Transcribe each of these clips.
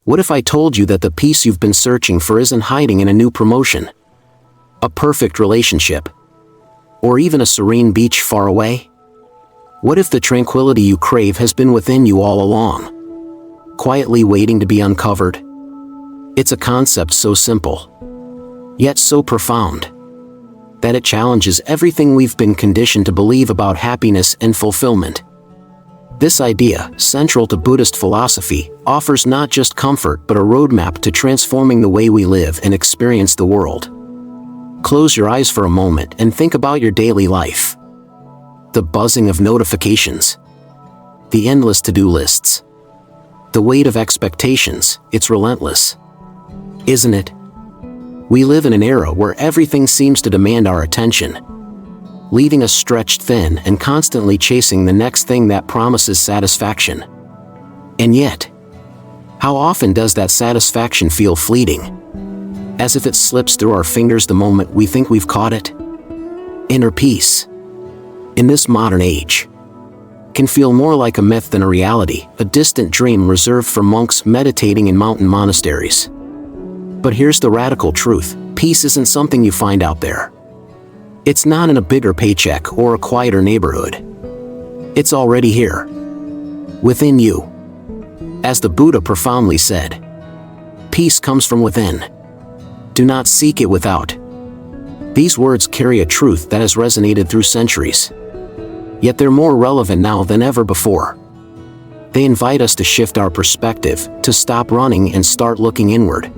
What if I told you that the peace you've been searching for isn't hiding in a new promotion, a perfect relationship, or even a serene beach far away? What if the tranquility you crave has been within you all along, quietly waiting to be uncovered? It's a concept so simple, yet so profound, that it challenges everything we've been conditioned to believe about happiness and fulfillment. This idea, central to Buddhist philosophy, offers not just comfort but a roadmap to transforming the way we live and experience the world. Close your eyes for a moment and think about your daily life. The buzzing of notifications, the endless to-do lists, the weight of expectations, it's relentless, isn't it? We live in an era where everything seems to demand our attention, leaving us stretched thin and constantly chasing the next thing that promises satisfaction. And yet, how often does that satisfaction feel fleeting, as if it slips through our fingers the moment we think we've caught it? Inner peace, in this modern age, can feel more like a myth than a reality, a distant dream reserved for monks meditating in mountain monasteries. But here's the radical truth: peace isn't something you find out there. It's not in a bigger paycheck or a quieter neighborhood. It's already here, within you. As the Buddha profoundly said, peace comes from within. Do not seek it without. These words carry a truth that has resonated through centuries. Yet they're more relevant now than ever before. They invite us to shift our perspective, to stop running and start looking inward,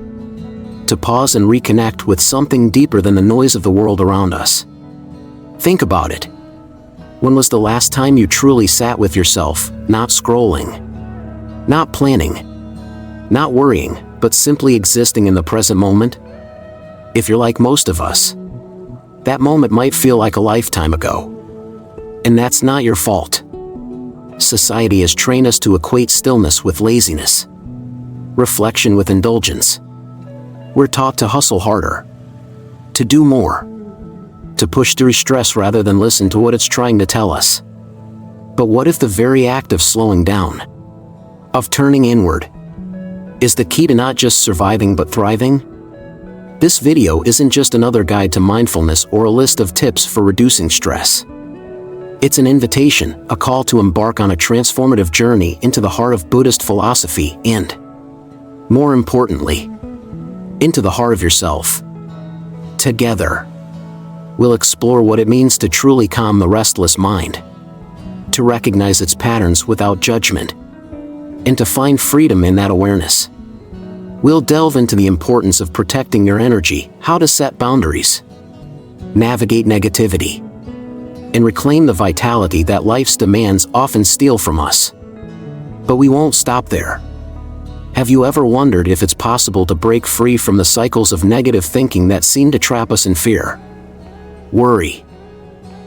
to pause and reconnect with something deeper than the noise of the world around us. Think about it. When was the last time you truly sat with yourself, not scrolling, not planning, not worrying, but simply existing in the present moment? If you're like most of us, that moment might feel like a lifetime ago. And that's not your fault. Society has trained us to equate stillness with laziness, reflection with indulgence. We're taught to hustle harder, to do more, to push through stress rather than listen to what it's trying to tell us. But what if the very act of slowing down, of turning inward, is the key to not just surviving but thriving? This video isn't just another guide to mindfulness or a list of tips for reducing stress. It's an invitation, a call to embark on a transformative journey into the heart of Buddhist philosophy and, more importantly, into the heart of yourself. Together, we'll explore what it means to truly calm the restless mind, to recognize its patterns without judgment, and to find freedom in that awareness. We'll delve into the importance of protecting your energy, how to set boundaries, navigate negativity, and reclaim the vitality that life's demands often steal from us. But we won't stop there. Have you ever wondered if it's possible to break free from the cycles of negative thinking that seem to trap us in fear, worry,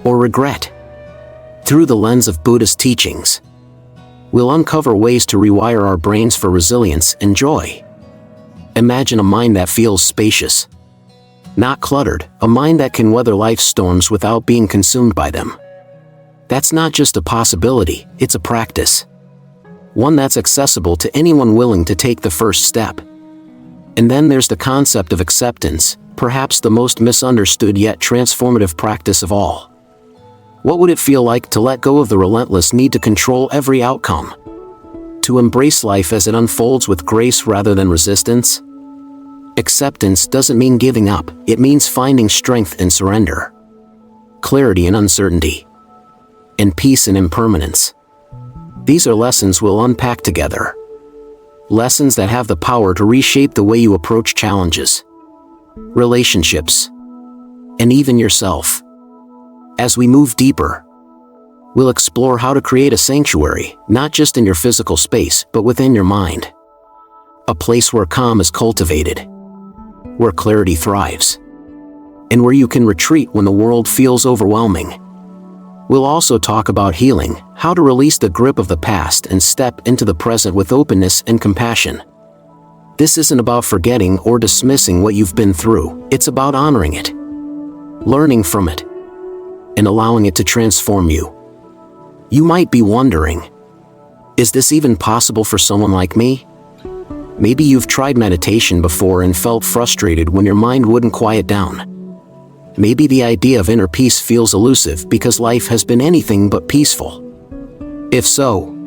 or regret? Through the lens of Buddhist teachings, we'll uncover ways to rewire our brains for resilience and joy. Imagine a mind that feels spacious, not cluttered, a mind that can weather life's storms without being consumed by them. That's not just a possibility, it's a practice. One that's accessible to anyone willing to take the first step. And then there's the concept of acceptance, perhaps the most misunderstood yet transformative practice of all. What would it feel like to let go of the relentless need to control every outcome? To embrace life as it unfolds with grace rather than resistance? Acceptance doesn't mean giving up, it means finding strength in surrender, clarity in uncertainty, and peace in impermanence. These are lessons we'll unpack together. Lessons that have the power to reshape the way you approach challenges, relationships, and even yourself. As we move deeper, we'll explore how to create a sanctuary, not just in your physical space, but within your mind. A place where calm is cultivated, where clarity thrives, and where you can retreat when the world feels overwhelming. We'll also talk about healing, how to release the grip of the past and step into the present with openness and compassion. This isn't about forgetting or dismissing what you've been through, it's about honoring it, learning from it, and allowing it to transform you. You might be wondering, is this even possible for someone like me? Maybe you've tried meditation before and felt frustrated when your mind wouldn't quiet down. Maybe the idea of inner peace feels elusive because life has been anything but peaceful. If so,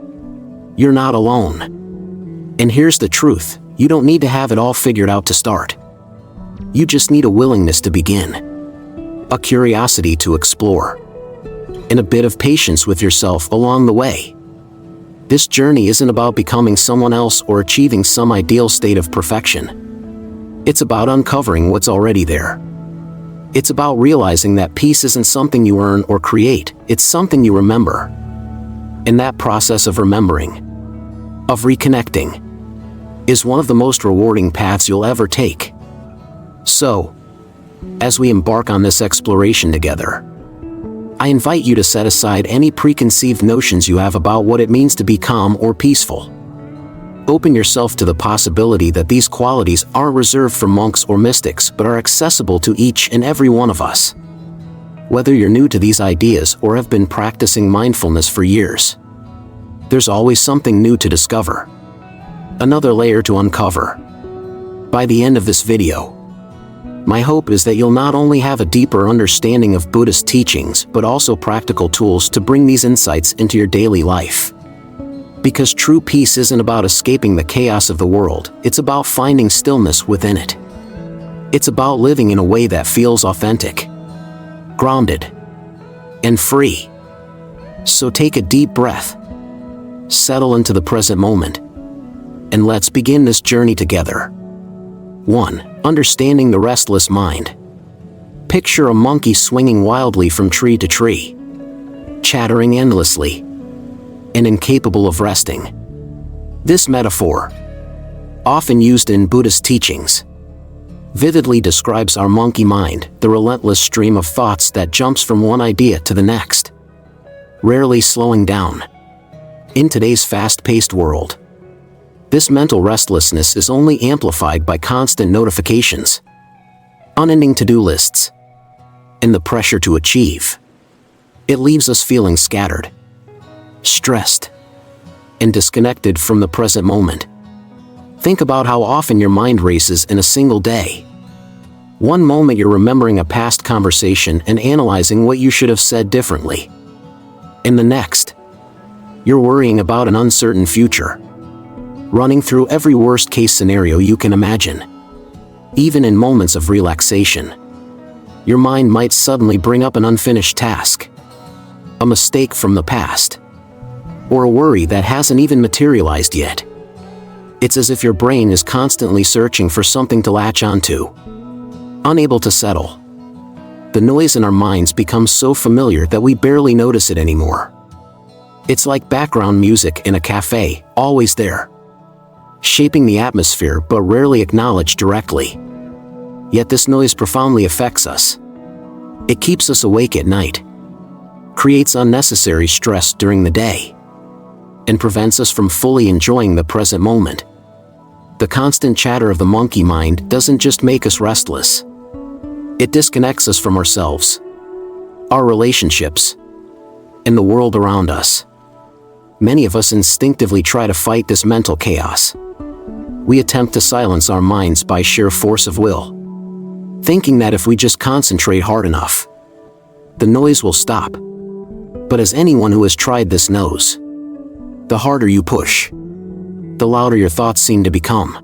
you're not alone. And here's the truth: you don't need to have it all figured out to start. You just need a willingness to begin, a curiosity to explore, and a bit of patience with yourself along the way. This journey isn't about becoming someone else or achieving some ideal state of perfection. It's about uncovering what's already there. It's about realizing that peace isn't something you earn or create, it's something you remember. And that process of remembering, of reconnecting, is one of the most rewarding paths you'll ever take. So, as we embark on this exploration together, I invite you to set aside any preconceived notions you have about what it means to be calm or peaceful. Open yourself to the possibility that these qualities aren't reserved for monks or mystics but are accessible to each and every one of us. Whether you're new to these ideas or have been practicing mindfulness for years, there's always something new to discover, another layer to uncover. By the end of this video, my hope is that you'll not only have a deeper understanding of Buddhist teachings but also practical tools to bring these insights into your daily life. Because true peace isn't about escaping the chaos of the world, it's about finding stillness within it. It's about living in a way that feels authentic, grounded, and free. So take a deep breath, settle into the present moment, and let's begin this journey together. 1. Understanding the restless mind. Picture a monkey swinging wildly from tree to tree, chattering endlessly, and incapable of resting. This metaphor, often used in Buddhist teachings, vividly describes our monkey mind, the relentless stream of thoughts that jumps from one idea to the next, rarely slowing down. In today's fast-paced world, this mental restlessness is only amplified by constant notifications, unending to-do lists, and the pressure to achieve. It leaves us feeling scattered, stressed, and disconnected from the present moment. Think about how often your mind races in a single day. One moment you're remembering a past conversation and analyzing what you should have said differently. In the next, you're worrying about an uncertain future, running through every worst-case scenario you can imagine. Even in moments of relaxation, your mind might suddenly bring up an unfinished task, a mistake from the past, or a worry that hasn't even materialized yet. It's as if your brain is constantly searching for something to latch onto, unable to settle. The noise in our minds becomes so familiar that we barely notice it anymore. It's like background music in a cafe, always there, shaping the atmosphere but rarely acknowledged directly. Yet this noise profoundly affects us. It keeps us awake at night, creates unnecessary stress during the day, and prevents us from fully enjoying the present moment. The constant chatter of the monkey mind doesn't just make us restless. It disconnects us from ourselves, our relationships, and the world around us. Many of us instinctively try to fight this mental chaos. We attempt to silence our minds by sheer force of will, thinking that if we just concentrate hard enough, the noise will stop. But as anyone who has tried this knows, the harder you push, the louder your thoughts seem to become.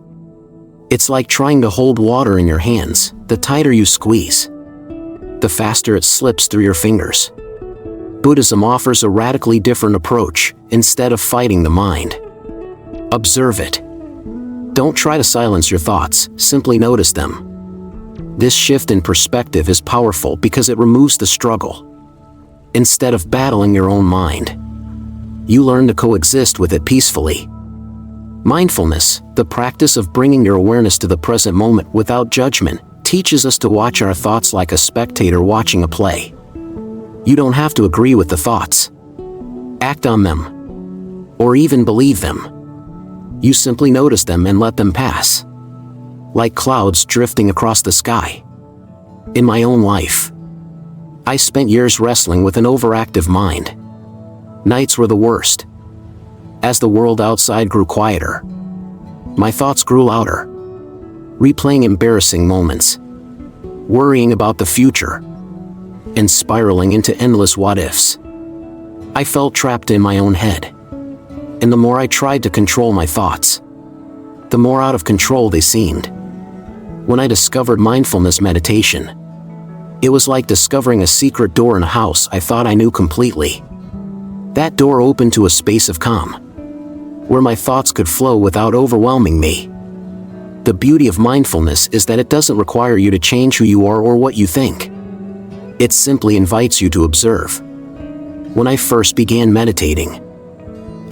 It's like trying to hold water in your hands. The tighter you squeeze, the faster it slips through your fingers. Buddhism offers a radically different approach. Instead of fighting the mind, observe it. Don't try to silence your thoughts, simply notice them. This shift in perspective is powerful because it removes the struggle. Instead of battling your own mind, you learn to coexist with it peacefully. Mindfulness, the practice of bringing your awareness to the present moment without judgment, teaches us to watch our thoughts like a spectator watching a play. You don't have to agree with the thoughts, act on them, or even believe them. You simply notice them and let them pass, like clouds drifting across the sky. In my own life, I spent years wrestling with an overactive mind. Nights were the worst. As the world outside grew quieter, My thoughts grew louder, replaying embarrassing moments, worrying about the future, and spiraling into endless what-ifs. I felt trapped in my own head, and the more I tried to control my thoughts, the more out of control they seemed. When I discovered mindfulness meditation, it was like discovering a secret door in a house I thought I knew completely. That door opened to a space of calm, where my thoughts could flow without overwhelming me. The beauty of mindfulness is that it doesn't require you to change who you are or what you think. It simply invites you to observe. When I first began meditating,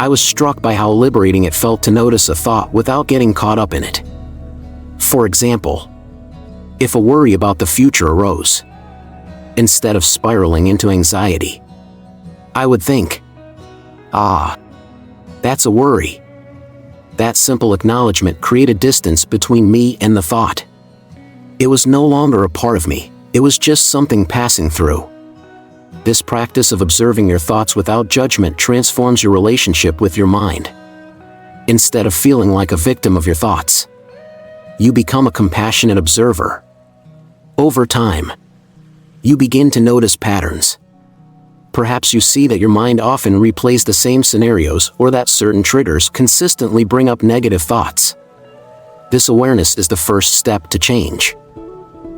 I was struck by how liberating it felt to notice a thought without getting caught up in it. For example, if a worry about the future arose, instead of spiraling into anxiety, I would think, that's a worry. That simple acknowledgement created distance between me and the thought. It was no longer a part of me, it was just something passing through. This practice of observing your thoughts without judgment transforms your relationship with your mind. Instead of feeling like a victim of your thoughts, you become a compassionate observer. Over time, you begin to notice patterns. Perhaps you see that your mind often replays the same scenarios or that certain triggers consistently bring up negative thoughts. This awareness is the first step to change.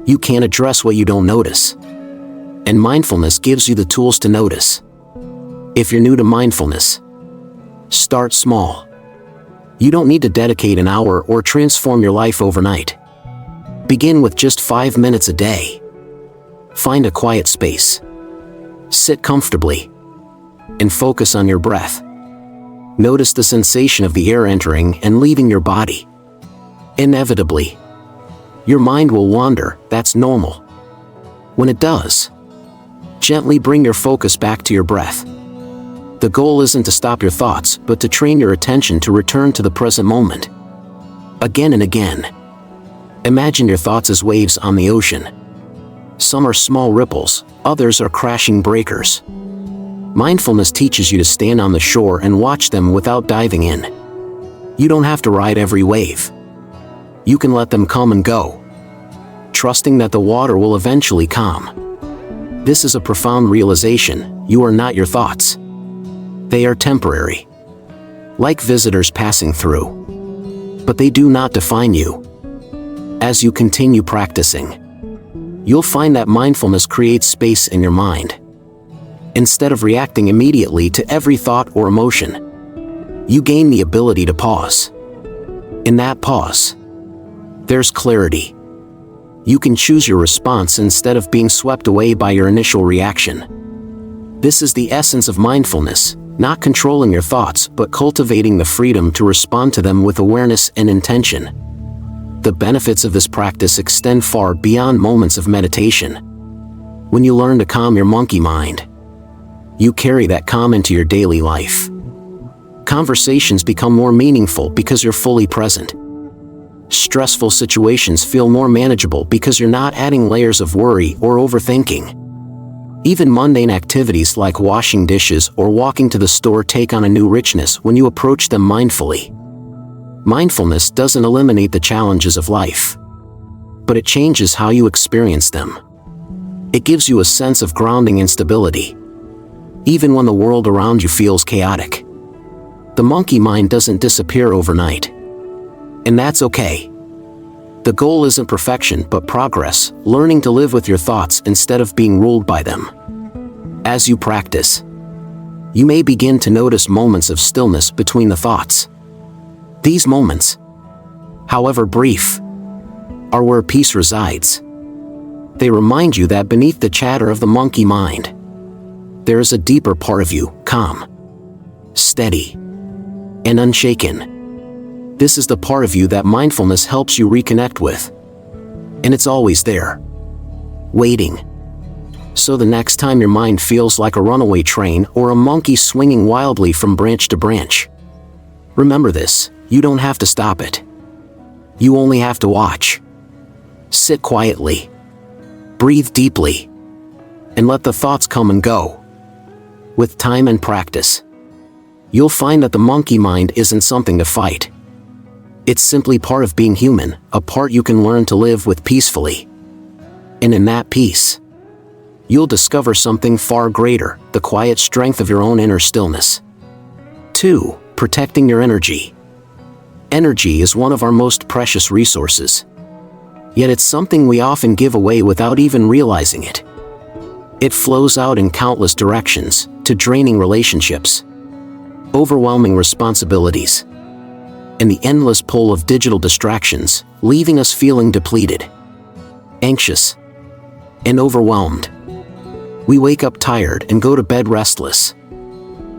You can't address what you don't notice, and mindfulness gives you the tools to notice. If you're new to mindfulness, start small. You don't need to dedicate an hour or transform your life overnight. Begin with just 5 minutes a day. Find a quiet space. Sit comfortably and focus on your breath. Notice the sensation of the air entering and leaving your body. Inevitably, your mind will wander, that's normal. When it does, gently bring your focus back to your breath. The goal isn't to stop your thoughts, but to train your attention to return to the present moment. Again and again. Imagine your thoughts as waves on the ocean. Some are small ripples, others are crashing breakers. Mindfulness teaches you to stand on the shore and watch them without diving in. You don't have to ride every wave. You can let them come and go, trusting that the water will eventually calm. This is a profound realization: you are not your thoughts. They are temporary, like visitors passing through, but they do not define you. As you continue practicing, you'll find that mindfulness creates space in your mind. Instead of reacting immediately to every thought or emotion, you gain the ability to pause. In that pause, there's clarity. You can choose your response instead of being swept away by your initial reaction. This is the essence of mindfulness, not controlling your thoughts, but cultivating the freedom to respond to them with awareness and intention. The benefits of this practice extend far beyond moments of meditation. When you learn to calm your monkey mind, you carry that calm into your daily life. Conversations become more meaningful because you're fully present. Stressful situations feel more manageable because you're not adding layers of worry or overthinking. Even mundane activities like washing dishes or walking to the store take on a new richness when you approach them mindfully. Mindfulness doesn't eliminate the challenges of life, but it changes how you experience them. It gives you a sense of grounding and stability, even when the world around you feels chaotic. The monkey mind doesn't disappear overnight, and that's okay. The goal isn't perfection but progress, learning to live with your thoughts instead of being ruled by them. As you practice, you may begin to notice moments of stillness between the thoughts. These moments, however brief, are where peace resides. They remind you that beneath the chatter of the monkey mind, there is a deeper part of you, calm, steady, and unshaken. This is the part of you that mindfulness helps you reconnect with. And it's always there, waiting. So the next time your mind feels like a runaway train or a monkey swinging wildly from branch to branch, remember this: you don't have to stop it. You only have to watch. Sit quietly, breathe deeply, and let the thoughts come and go. With time and practice, you'll find that the monkey mind isn't something to fight. It's simply part of being human, a part you can learn to live with peacefully. And in that peace, you'll discover something far greater, the quiet strength of your own inner stillness. 2. Protecting your energy. Energy is one of our most precious resources. Yet it's something we often give away without even realizing it. It flows out in countless directions, to draining relationships, overwhelming responsibilities, and the endless pull of digital distractions, leaving us feeling depleted, anxious, and overwhelmed. We wake up tired and go to bed restless,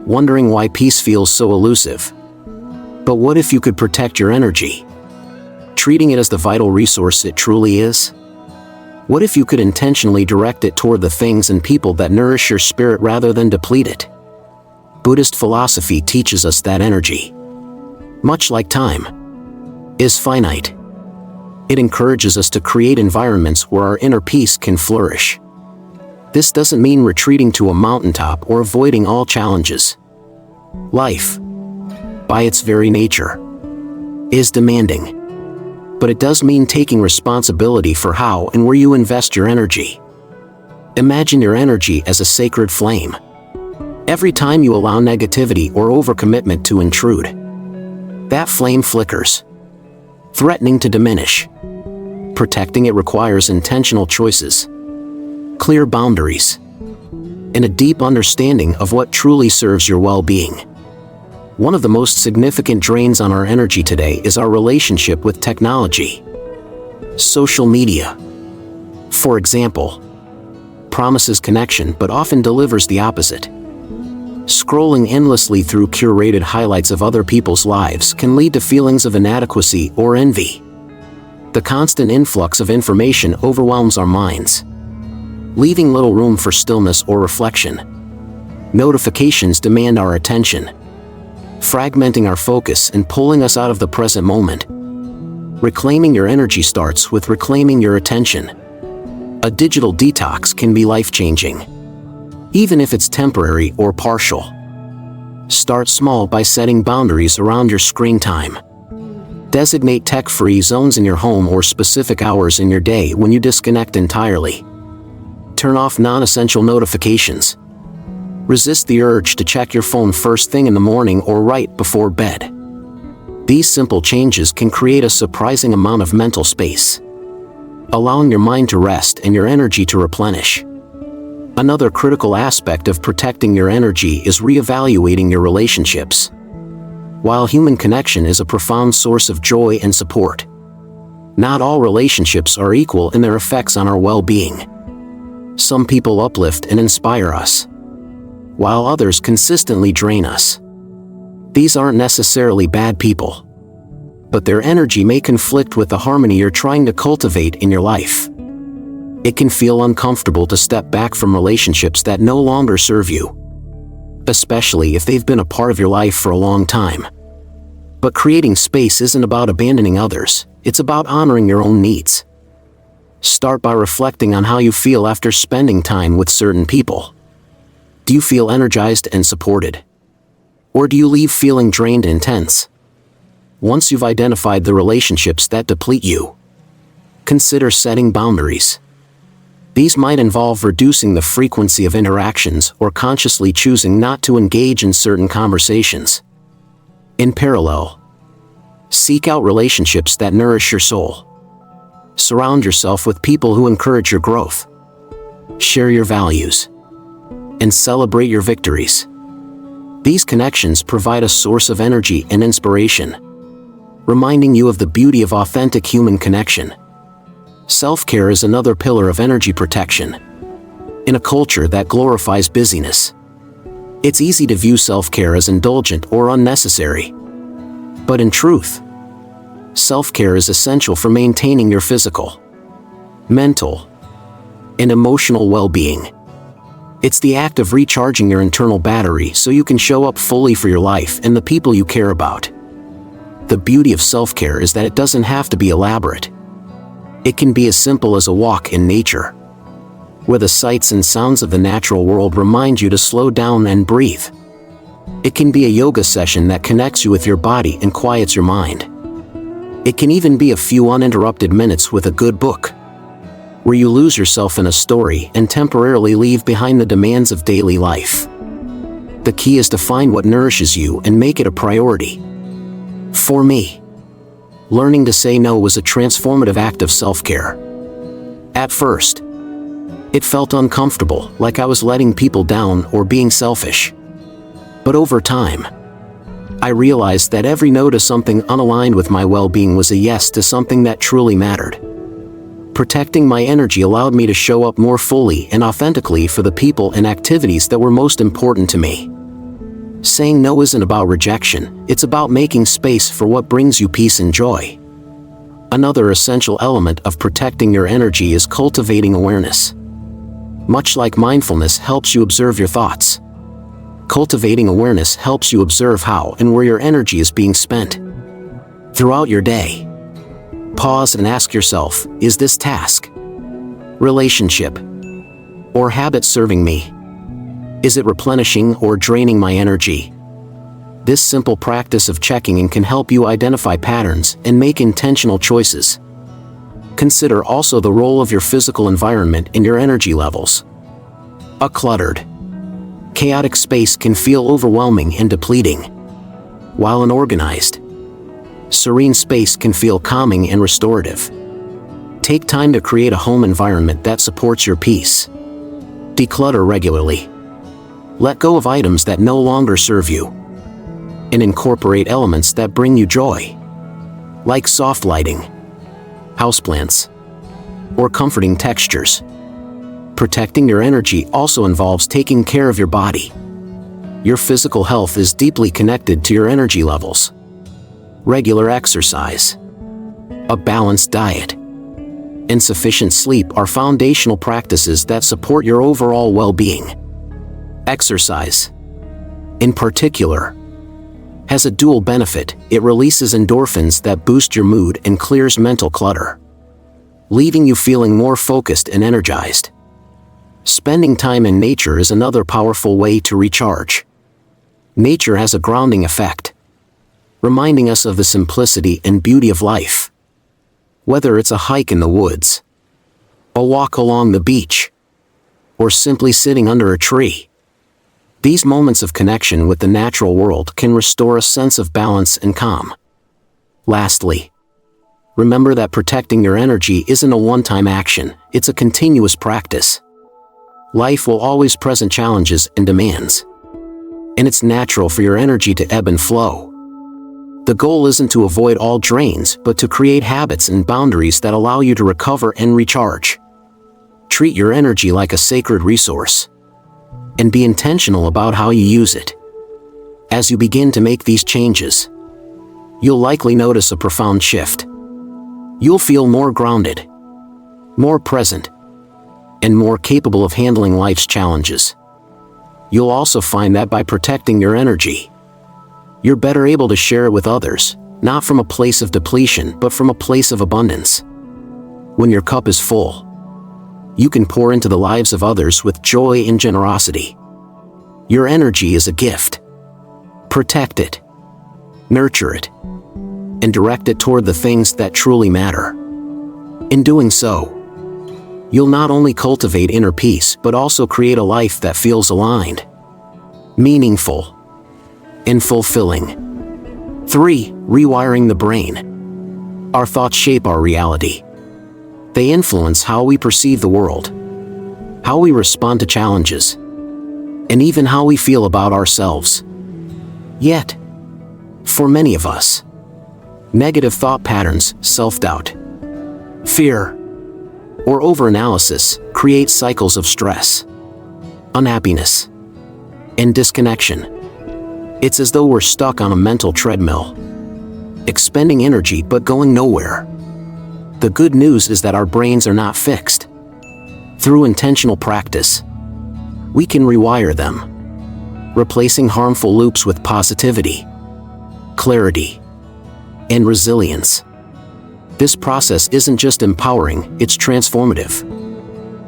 wondering why peace feels so elusive. But what if you could protect your energy, treating it as the vital resource it truly is? What if you could intentionally direct it toward the things and people that nourish your spirit rather than deplete it? Buddhist philosophy teaches us that energy, much like time, is finite. It encourages us to create environments where our inner peace can flourish. This doesn't mean retreating to a mountaintop or avoiding all challenges. Life, by its very nature, is demanding. But it does mean taking responsibility for how and where you invest your energy. Imagine your energy as a sacred flame. Every time you allow negativity or overcommitment to intrude, that flame flickers, threatening to diminish. Protecting it requires intentional choices, clear boundaries, and a deep understanding of what truly serves your well-being. One of the most significant drains on our energy today is our relationship with technology. Social media, for example, promises connection but often delivers the opposite. Scrolling endlessly through curated highlights of other people's lives can lead to feelings of inadequacy or envy. The constant influx of information overwhelms our minds, leaving little room for stillness or reflection. Notifications demand our attention, fragmenting our focus and pulling us out of the present moment. Reclaiming your energy starts with reclaiming your attention. A digital detox can be life-changing, even if it's temporary or partial. Start small by setting boundaries around your screen time. Designate tech-free zones in your home or specific hours in your day when you disconnect entirely. Turn off non-essential notifications. Resist the urge to check your phone first thing in the morning or right before bed. These simple changes can create a surprising amount of mental space, allowing your mind to rest and your energy to replenish. Another critical aspect of protecting your energy is reevaluating your relationships. While human connection is a profound source of joy and support, not all relationships are equal in their effects on our well-being. Some people uplift and inspire us, while others consistently drain us. These aren't necessarily bad people, but their energy may conflict with the harmony you're trying to cultivate in your life. It can feel uncomfortable to step back from relationships that no longer serve you, especially if they've been a part of your life for a long time. But creating space isn't about abandoning others, it's about honoring your own needs. Start by reflecting on how you feel after spending time with certain people. Do you feel energized and supported? Or do you leave feeling drained and tense? Once you've identified the relationships that deplete you, consider setting boundaries. These might involve reducing the frequency of interactions or consciously choosing not to engage in certain conversations. In parallel, seek out relationships that nourish your soul. Surround yourself with people who encourage your growth, share your values, and celebrate your victories. These connections provide a source of energy and inspiration, reminding you of the beauty of authentic human connection. Self-care is another pillar of energy protection. In a culture that glorifies busyness, it's easy to view self-care as indulgent or unnecessary. But in truth, self-care is essential for maintaining your physical, mental, and emotional well-being. It's the act of recharging your internal battery so you can show up fully for your life and the people you care about. The beauty of self-care is that it doesn't have to be elaborate. It can be as simple as a walk in nature, where the sights and sounds of the natural world remind you to slow down and breathe. It can be a yoga session that connects you with your body and quiets your mind. It can even be a few uninterrupted minutes with a good book, where you lose yourself in a story and temporarily leave behind the demands of daily life. The key is to find what nourishes you and make it a priority. For me, learning to say no was a transformative act of self-care. At first, it felt uncomfortable, like I was letting people down or being selfish. But over time, I realized that every no to something unaligned with my well-being was a yes to something that truly mattered. Protecting my energy allowed me to show up more fully and authentically for the people and activities that were most important to me. Saying no isn't about rejection, it's about making space for what brings you peace and joy. Another essential element of protecting your energy is cultivating awareness. Much like mindfulness helps you observe your thoughts, cultivating awareness helps you observe how and where your energy is being spent. Throughout your day, pause and ask yourself, is this task, relationship, or habit serving me? Is it replenishing or draining my energy? This simple practice of checking in can help you identify patterns and make intentional choices. Consider also the role of your physical environment in your energy levels. A cluttered, chaotic space can feel overwhelming and depleting, while an organized, serene space can feel calming and restorative. Take time to create a home environment that supports your peace. Declutter regularly. Let go of items that no longer serve you, and incorporate elements that bring you joy, like soft lighting, houseplants, or comforting textures. Protecting your energy also involves taking care of your body. Your physical health is deeply connected to your energy levels. Regular exercise, a balanced diet, and sufficient sleep are foundational practices that support your overall well-being. Exercise, in particular, has a dual benefit. It releases endorphins that boost your mood and clears mental clutter, leaving you feeling more focused and energized. Spending time in nature is another powerful way to recharge. Nature has a grounding effect, reminding us of the simplicity and beauty of life. Whether it's a hike in the woods, a walk along the beach, or simply sitting under a tree, these moments of connection with the natural world can restore a sense of balance and calm. Lastly, remember that protecting your energy isn't a one-time action, it's a continuous practice. Life will always present challenges and demands, and it's natural for your energy to ebb and flow. The goal isn't to avoid all drains, but to create habits and boundaries that allow you to recover and recharge. Treat your energy like a sacred resource, and be intentional about how you use it. As you begin to make these changes, you'll likely notice a profound shift. You'll feel more grounded, more present, and more capable of handling life's challenges. You'll also find that by protecting your energy, you're better able to share it with others, not from a place of depletion, but from a place of abundance. When your cup is full, you can pour into the lives of others with joy and generosity. Your energy is a gift. Protect it, nurture it, and direct it toward the things that truly matter. In doing so, you'll not only cultivate inner peace, but also create a life that feels aligned, meaningful, and fulfilling. 3. Rewiring the brain. Our thoughts shape our reality. They influence how we perceive the world, how we respond to challenges, and even how we feel about ourselves. Yet, for many of us, negative thought patterns, self-doubt, fear, or overanalysis create cycles of stress, unhappiness, and disconnection. It's as though we're stuck on a mental treadmill, expending energy but going nowhere. The good news is that our brains are not fixed. Through intentional practice, we can rewire them, replacing harmful loops with positivity, clarity, and resilience. This process isn't just empowering, it's transformative.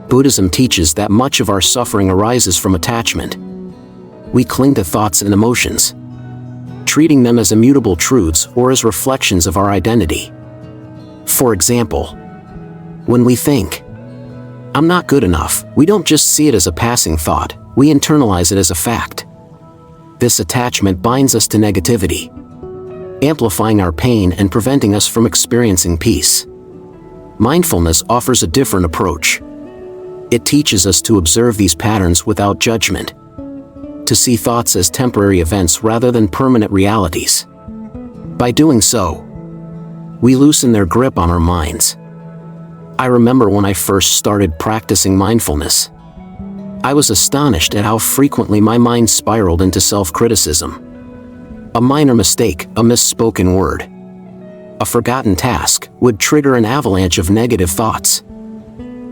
Buddhism teaches that much of our suffering arises from attachment. We cling to thoughts and emotions, treating them as immutable truths or as reflections of our identity. For example, when we think, "I'm not good enough," we don't just see it as a passing thought, we internalize it as a fact. This attachment binds us to negativity, amplifying our pain and preventing us from experiencing peace. Mindfulness offers a different approach. It teaches us to observe these patterns without judgment, to see thoughts as temporary events rather than permanent realities. By doing so, we loosen their grip on our minds. I remember when I first started practicing mindfulness. I was astonished at how frequently my mind spiraled into self-criticism. A minor mistake, a misspoken word, a forgotten task would trigger an avalanche of negative thoughts.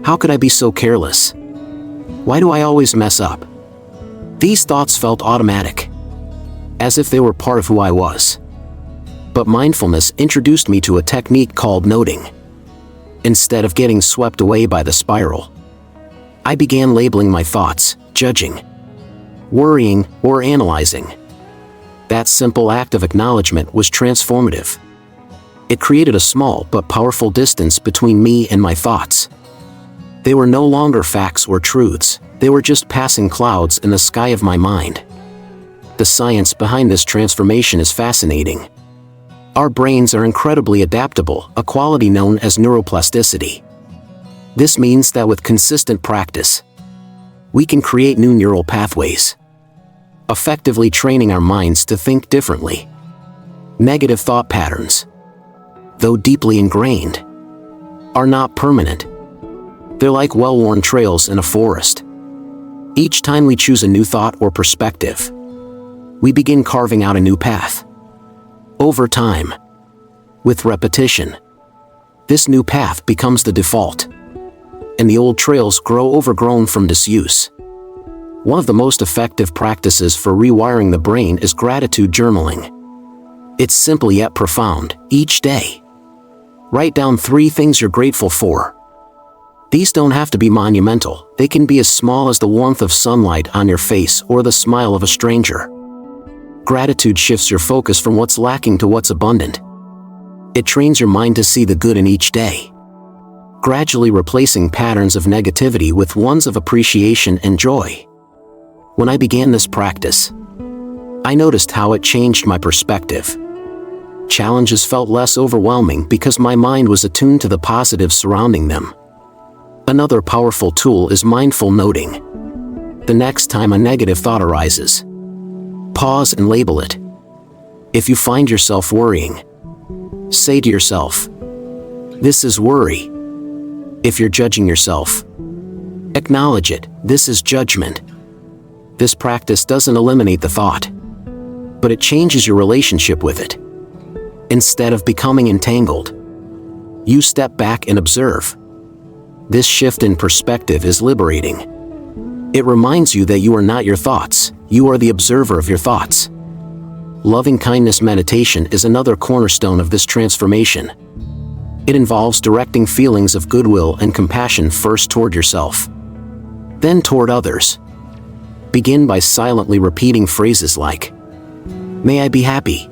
How could I be so careless? Why do I always mess up? These thoughts felt automatic, as if they were part of who I was. But mindfulness introduced me to a technique called noting. Instead of getting swept away by the spiral, I began labeling my thoughts, judging, worrying, or analyzing. That simple act of acknowledgement was transformative. It created a small but powerful distance between me and my thoughts. They were no longer facts or truths, they were just passing clouds in the sky of my mind. The science behind this transformation is fascinating. Our brains are incredibly adaptable, a quality known as neuroplasticity. This means that with consistent practice, we can create new neural pathways, effectively training our minds to think differently. Negative thought patterns, though deeply ingrained, are not permanent. They're like well-worn trails in a forest. Each time we choose a new thought or perspective, we begin carving out a new path. Over time, with repetition, this new path becomes the default, and the old trails grow overgrown from disuse. One of the most effective practices for rewiring the brain is gratitude journaling. It's simple yet profound. Each day, write down 3 things you're grateful for. These don't have to be monumental, they can be as small as the warmth of sunlight on your face or the smile of a stranger. Gratitude shifts your focus from what's lacking to what's abundant. It trains your mind to see the good in each day, gradually replacing patterns of negativity with ones of appreciation and joy. When I began this practice, I noticed how it changed my perspective. Challenges felt less overwhelming because my mind was attuned to the positives surrounding them. Another powerful tool is mindful noting. The next time a negative thought arises, pause and label it. If you find yourself worrying, say to yourself, "This is worry." If you're judging yourself, acknowledge it, "This is judgment." This practice doesn't eliminate the thought, but it changes your relationship with it. Instead of becoming entangled, you step back and observe. This shift in perspective is liberating. It reminds you that you are not your thoughts, you are the observer of your thoughts. Loving-kindness meditation is another cornerstone of this transformation. It involves directing feelings of goodwill and compassion first toward yourself, then toward others. Begin by silently repeating phrases like, "May I be happy.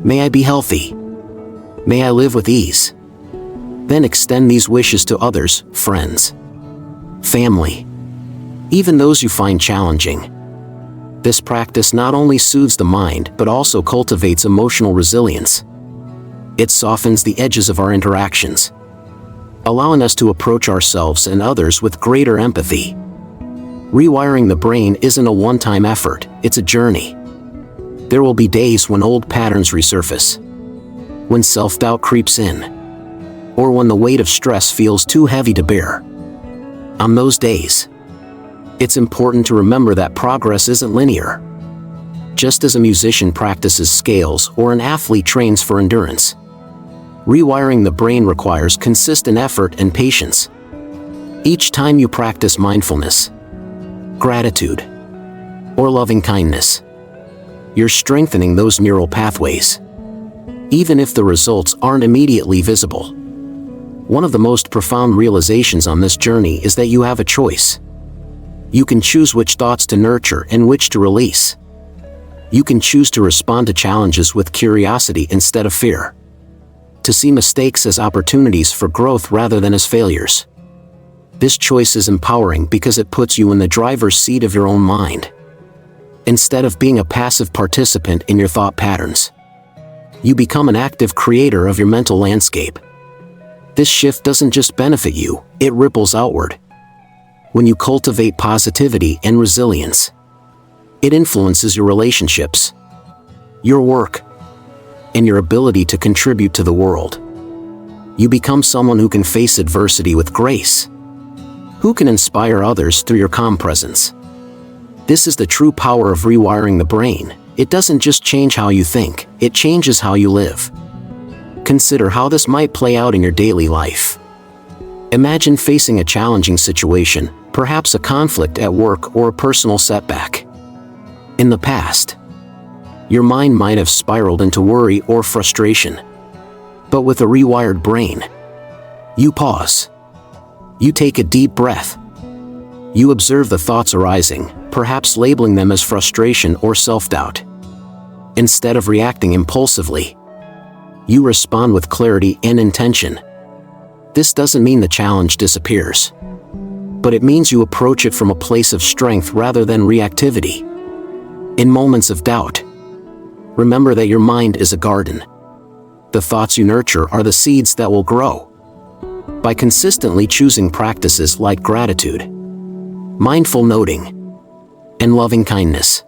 May I be healthy. May I live with ease." Then extend these wishes to others, friends, family, even those you find challenging. This practice not only soothes the mind but also cultivates emotional resilience. It softens the edges of our interactions, allowing us to approach ourselves and others with greater empathy. Rewiring the brain isn't a one-time effort, it's a journey. There will be days when old patterns resurface, when self-doubt creeps in, or when the weight of stress feels too heavy to bear. On those days, it's important to remember that progress isn't linear. Just as a musician practices scales or an athlete trains for endurance, rewiring the brain requires consistent effort and patience. Each time you practice mindfulness, gratitude, or loving kindness, you're strengthening those neural pathways, even if the results aren't immediately visible. One of the most profound realizations on this journey is that you have a choice. You can choose which thoughts to nurture and which to release. You can choose to respond to challenges with curiosity instead of fear, to see mistakes as opportunities for growth rather than as failures. This choice is empowering because it puts you in the driver's seat of your own mind, instead of being a passive participant in your thought patterns. You become an active creator of your mental landscape. This shift doesn't just benefit you, it ripples outward. When you cultivate positivity and resilience, it influences your relationships, your work, and your ability to contribute to the world. You become someone who can face adversity with grace, who can inspire others through your calm presence. This is the true power of rewiring the brain. It doesn't just change how you think, it changes how you live. Consider how this might play out in your daily life. Imagine facing a challenging situation, perhaps a conflict at work or a personal setback. In the past, your mind might have spiraled into worry or frustration. But with a rewired brain, you pause. You take a deep breath. You observe the thoughts arising, perhaps labeling them as frustration or self-doubt. Instead of reacting impulsively, you respond with clarity and intention. This doesn't mean the challenge disappears, but it means you approach it from a place of strength rather than reactivity. In moments of doubt, remember that your mind is a garden. The thoughts you nurture are the seeds that will grow. By consistently choosing practices like gratitude, mindful noting, and loving kindness,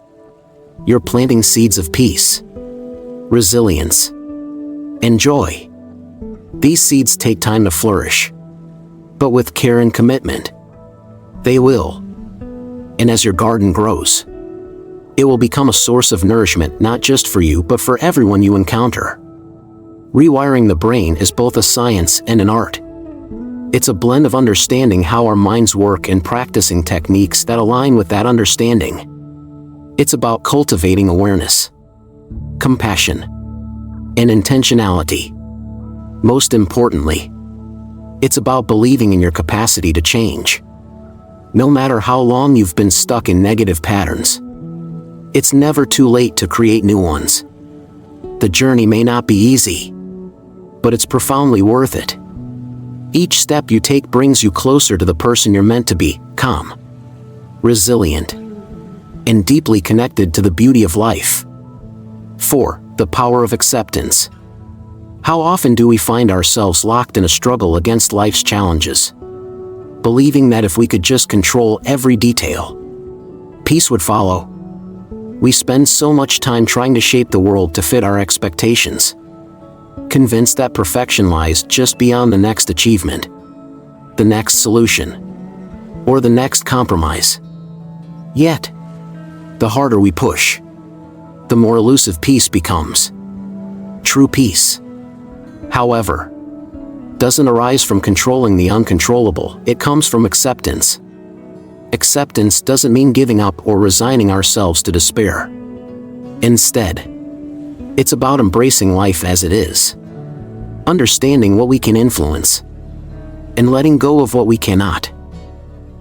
you're planting seeds of peace, resilience, and joy. These seeds take time to flourish, but with care and commitment, they will. And as your garden grows, it will become a source of nourishment not just for you but for everyone you encounter. Rewiring the brain is both a science and an art. It's a blend of understanding how our minds work and practicing techniques that align with that understanding. It's about cultivating awareness, compassion, and intentionality. Most importantly, it's about believing in your capacity to change. No matter how long you've been stuck in negative patterns, it's never too late to create new ones. The journey may not be easy, but it's profoundly worth it. Each step you take brings you closer to the person you're meant to be, calm, resilient, and deeply connected to the beauty of life. 4. The power of acceptance. How often do we find ourselves locked in a struggle against life's challenges, believing that if we could just control every detail, peace would follow? We spend so much time trying to shape the world to fit our expectations, convinced that perfection lies just beyond the next achievement, the next solution, or the next compromise. Yet, the harder we push, the more elusive peace becomes. True peace, however, doesn't arise from controlling the uncontrollable, it comes from acceptance. Acceptance doesn't mean giving up or resigning ourselves to despair. Instead, it's about embracing life as it is, understanding what we can influence, and letting go of what we cannot.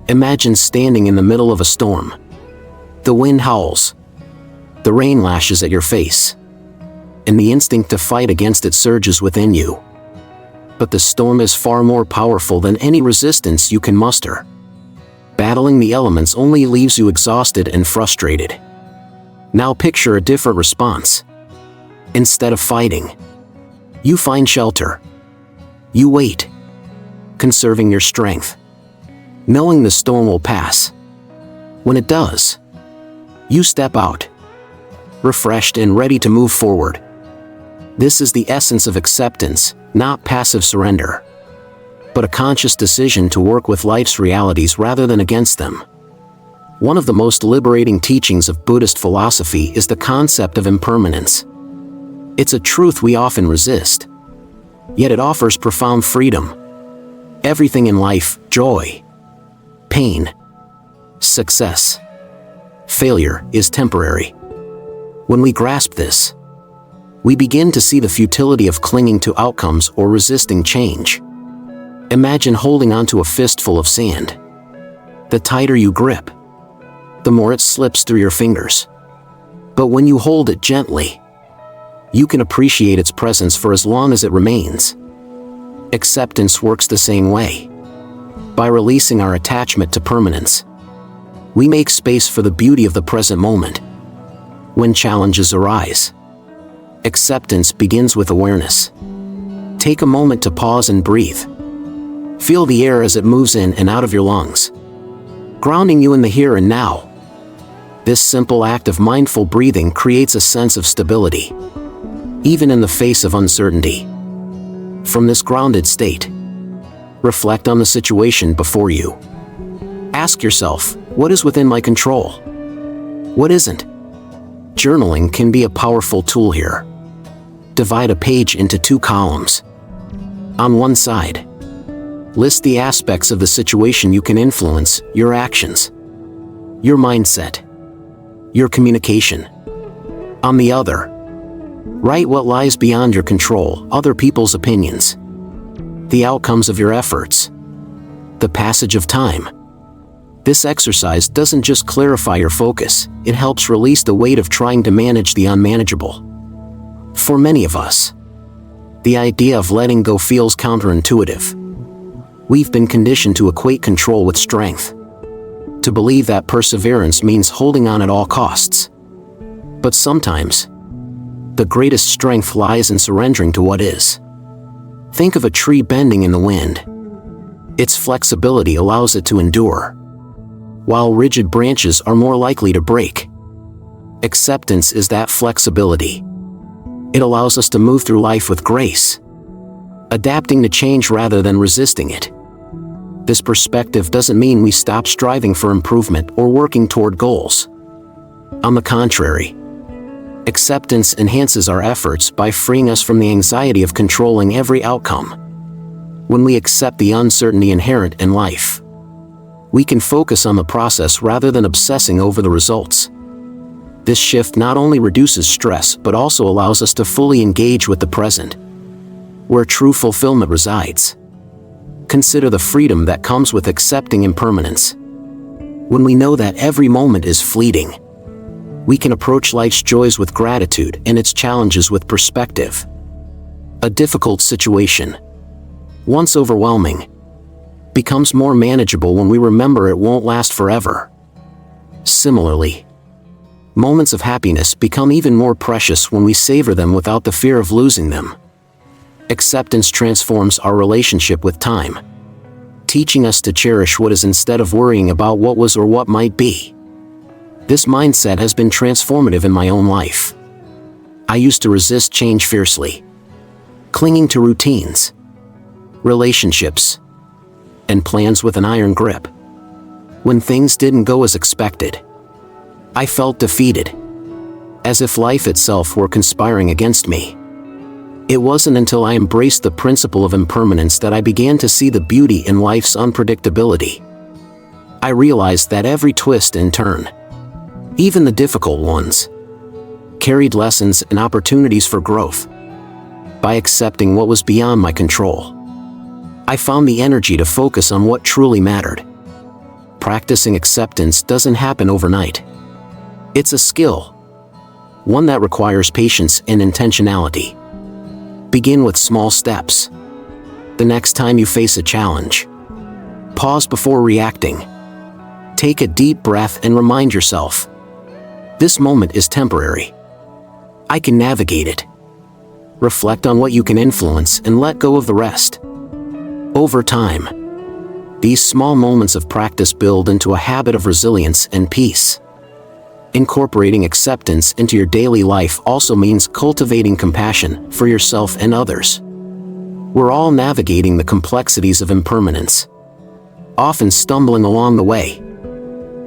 Imagine standing in the middle of a storm. The wind howls, the rain lashes at your face, and the instinct to fight against it surges within you. But the storm is far more powerful than any resistance you can muster. Battling the elements only leaves you exhausted and frustrated. Now picture a different response. Instead of fighting, you find shelter. You wait, conserving your strength, knowing the storm will pass. When it does, you step out, refreshed and ready to move forward. This is the essence of acceptance, not passive surrender, but a conscious decision to work with life's realities rather than against them. One of the most liberating teachings of Buddhist philosophy is the concept of impermanence. It's a truth we often resist, yet it offers profound freedom. Everything in life, joy, pain, success, failure, is temporary. When we grasp this, we begin to see the futility of clinging to outcomes or resisting change. Imagine holding onto a fistful of sand. The tighter you grip, the more it slips through your fingers. But when you hold it gently, You can appreciate its presence for as long as it remains. Acceptance works the same way. By releasing our attachment to permanence, we make space for the beauty of the present moment. When challenges arise, acceptance begins with awareness. Take a moment to pause and breathe. Feel the air as it moves in and out of your lungs, grounding you in the here and now. This simple act of mindful breathing creates a sense of stability, even in the face of uncertainty. From this grounded state, reflect on the situation before you. Ask yourself, what is within my control? What isn't? Journaling can be a powerful tool here. Divide a page into 2 columns. On one side, list the aspects of the situation you can influence: your actions, your mindset, your communication. On the other, write what lies beyond your control: other people's opinions, the outcomes of your efforts, the passage of time. This exercise doesn't just clarify your focus, it helps release the weight of trying to manage the unmanageable. For many of us, the idea of letting go feels counterintuitive. We've been conditioned to equate control with strength, to believe that perseverance means holding on at all costs. But sometimes, the greatest strength lies in surrendering to what is. Think of a tree bending in the wind. Its flexibility allows it to endure, while rigid branches are more likely to break. Acceptance is that flexibility. It allows us to move through life with grace, adapting to change rather than resisting it. This perspective doesn't mean we stop striving for improvement or working toward goals. On the contrary, acceptance enhances our efforts by freeing us from the anxiety of controlling every outcome. When we accept the uncertainty inherent in life, we can focus on the process rather than obsessing over the results. This shift not only reduces stress but also allows us to fully engage with the present, where true fulfillment resides. Consider the freedom that comes with accepting impermanence. When we know that every moment is fleeting, we can approach life's joys with gratitude and its challenges with perspective. A difficult situation, once overwhelming, becomes more manageable when we remember it won't last forever. Similarly, moments of happiness become even more precious when we savor them without the fear of losing them. Acceptance transforms our relationship with time, teaching us to cherish what is instead of worrying about what was or what might be. This mindset has been transformative in my own life. I used to resist change fiercely, clinging to routines, relationships, and plans with an iron grip. When things didn't go as expected, I felt defeated, as if life itself were conspiring against me. It wasn't until I embraced the principle of impermanence that I began to see the beauty in life's unpredictability. I realized that every twist and turn, even the difficult ones, carried lessons and opportunities for growth. By accepting what was beyond my control, I found the energy to focus on what truly mattered. Practicing acceptance doesn't happen overnight. It's a skill, one that requires patience and intentionality. Begin with small steps. The next time you face a challenge, pause before reacting. Take a deep breath and remind yourself, this moment is temporary. I can navigate it. Reflect on what you can influence and let go of the rest. Over time, these small moments of practice build into a habit of resilience and peace. Incorporating acceptance into your daily life also means cultivating compassion for yourself and others. We're all navigating the complexities of impermanence, often stumbling along the way.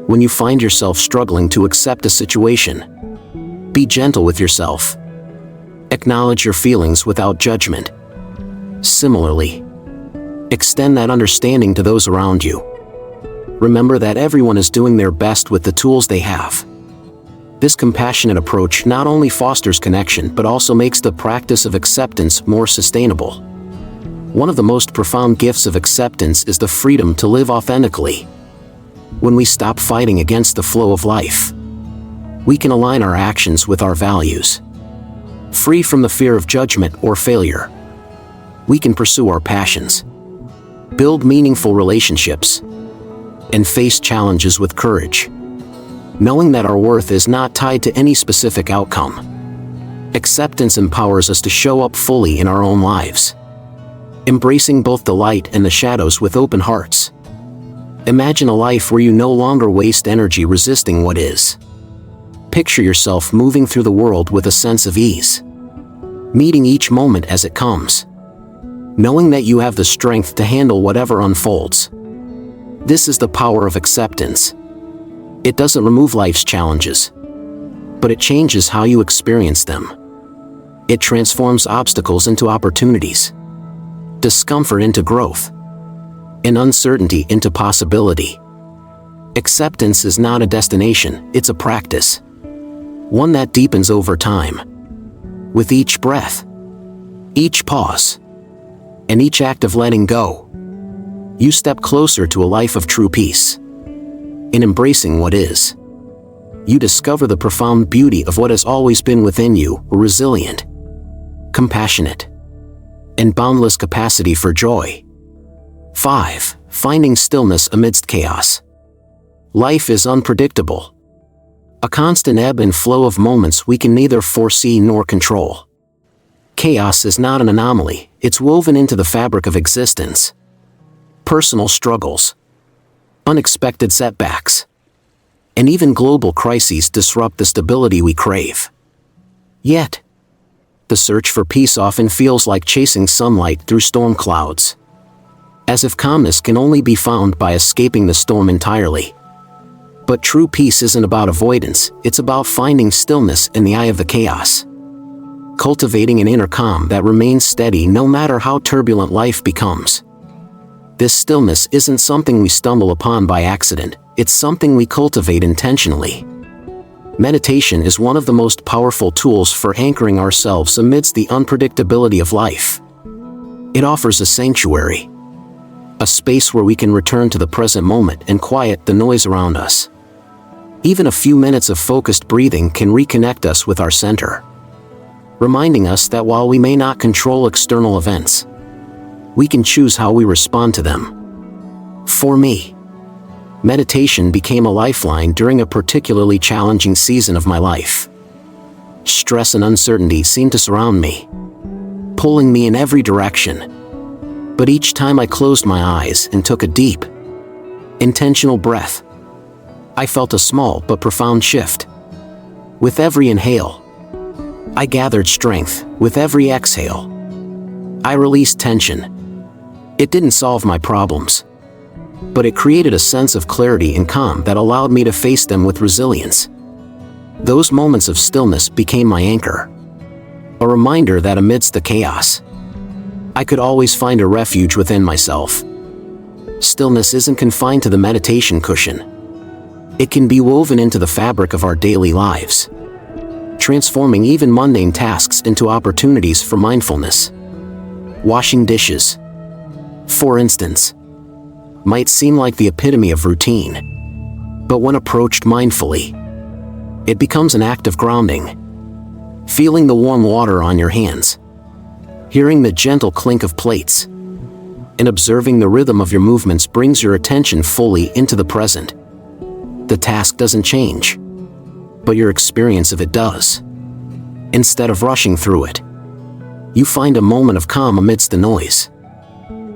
When you find yourself struggling to accept a situation, be gentle with yourself. Acknowledge your feelings without judgment. Similarly, extend that understanding to those around you. Remember that everyone is doing their best with the tools they have. This compassionate approach not only fosters connection but also makes the practice of acceptance more sustainable. One of the most profound gifts of acceptance is the freedom to live authentically. When we stop fighting against the flow of life, we can align our actions with our values. Free from the fear of judgment or failure, we can pursue our passions, build meaningful relationships, and face challenges with courage, knowing that our worth is not tied to any specific outcome. Acceptance empowers us to show up fully in our own lives, embracing both the light and the shadows with open hearts. Imagine a life where you no longer waste energy resisting what is. Picture yourself moving through the world with a sense of ease, meeting each moment as it comes, knowing that you have the strength to handle whatever unfolds. This is the power of acceptance. It doesn't remove life's challenges, but it changes how you experience them. It transforms obstacles into opportunities, discomfort into growth, and uncertainty into possibility. Acceptance is not a destination, it's a practice, one that deepens over time. With each breath, each pause, and each act of letting go, you step closer to a life of true peace. In embracing what is, you discover the profound beauty of what has always been within you: resilient, compassionate, and boundless capacity for joy. 5. Finding stillness amidst chaos. Life is unpredictable, a constant ebb and flow of moments we can neither foresee nor control. Chaos is not an anomaly, it's woven into the fabric of existence. Personal struggles, unexpected setbacks, and even global crises disrupt the stability we crave. Yet, the search for peace often feels like chasing sunlight through storm clouds, as if calmness can only be found by escaping the storm entirely. But true peace isn't about avoidance, it's about finding stillness in the eye of the chaos, cultivating an inner calm that remains steady no matter how turbulent life becomes. This stillness isn't something we stumble upon by accident, it's something we cultivate intentionally. Meditation is one of the most powerful tools for anchoring ourselves amidst the unpredictability of life. It offers a sanctuary, a space where we can return to the present moment and quiet the noise around us. Even a few minutes of focused breathing can reconnect us with our center, reminding us that while we may not control external events, we can choose how we respond to them. For me, meditation became a lifeline during a particularly challenging season of my life. Stress and uncertainty seemed to surround me, pulling me in every direction. But each time I closed my eyes and took a deep, intentional breath, I felt a small but profound shift. With every inhale, I gathered strength. With every exhale, I released tension. It didn't solve my problems, but it created a sense of clarity and calm that allowed me to face them with resilience. Those moments of stillness became my anchor, a reminder that amidst the chaos, I could always find a refuge within myself. Stillness isn't confined to the meditation cushion. It can be woven into the fabric of our daily lives, transforming even mundane tasks into opportunities for mindfulness. Washing dishes, for instance, might seem like the epitome of routine, but when approached mindfully, it becomes an act of grounding. Feeling the warm water on your hands, hearing the gentle clink of plates, and observing the rhythm of your movements brings your attention fully into the present. The task doesn't change, but your experience of it does. Instead of rushing through it, you find a moment of calm amidst the noise.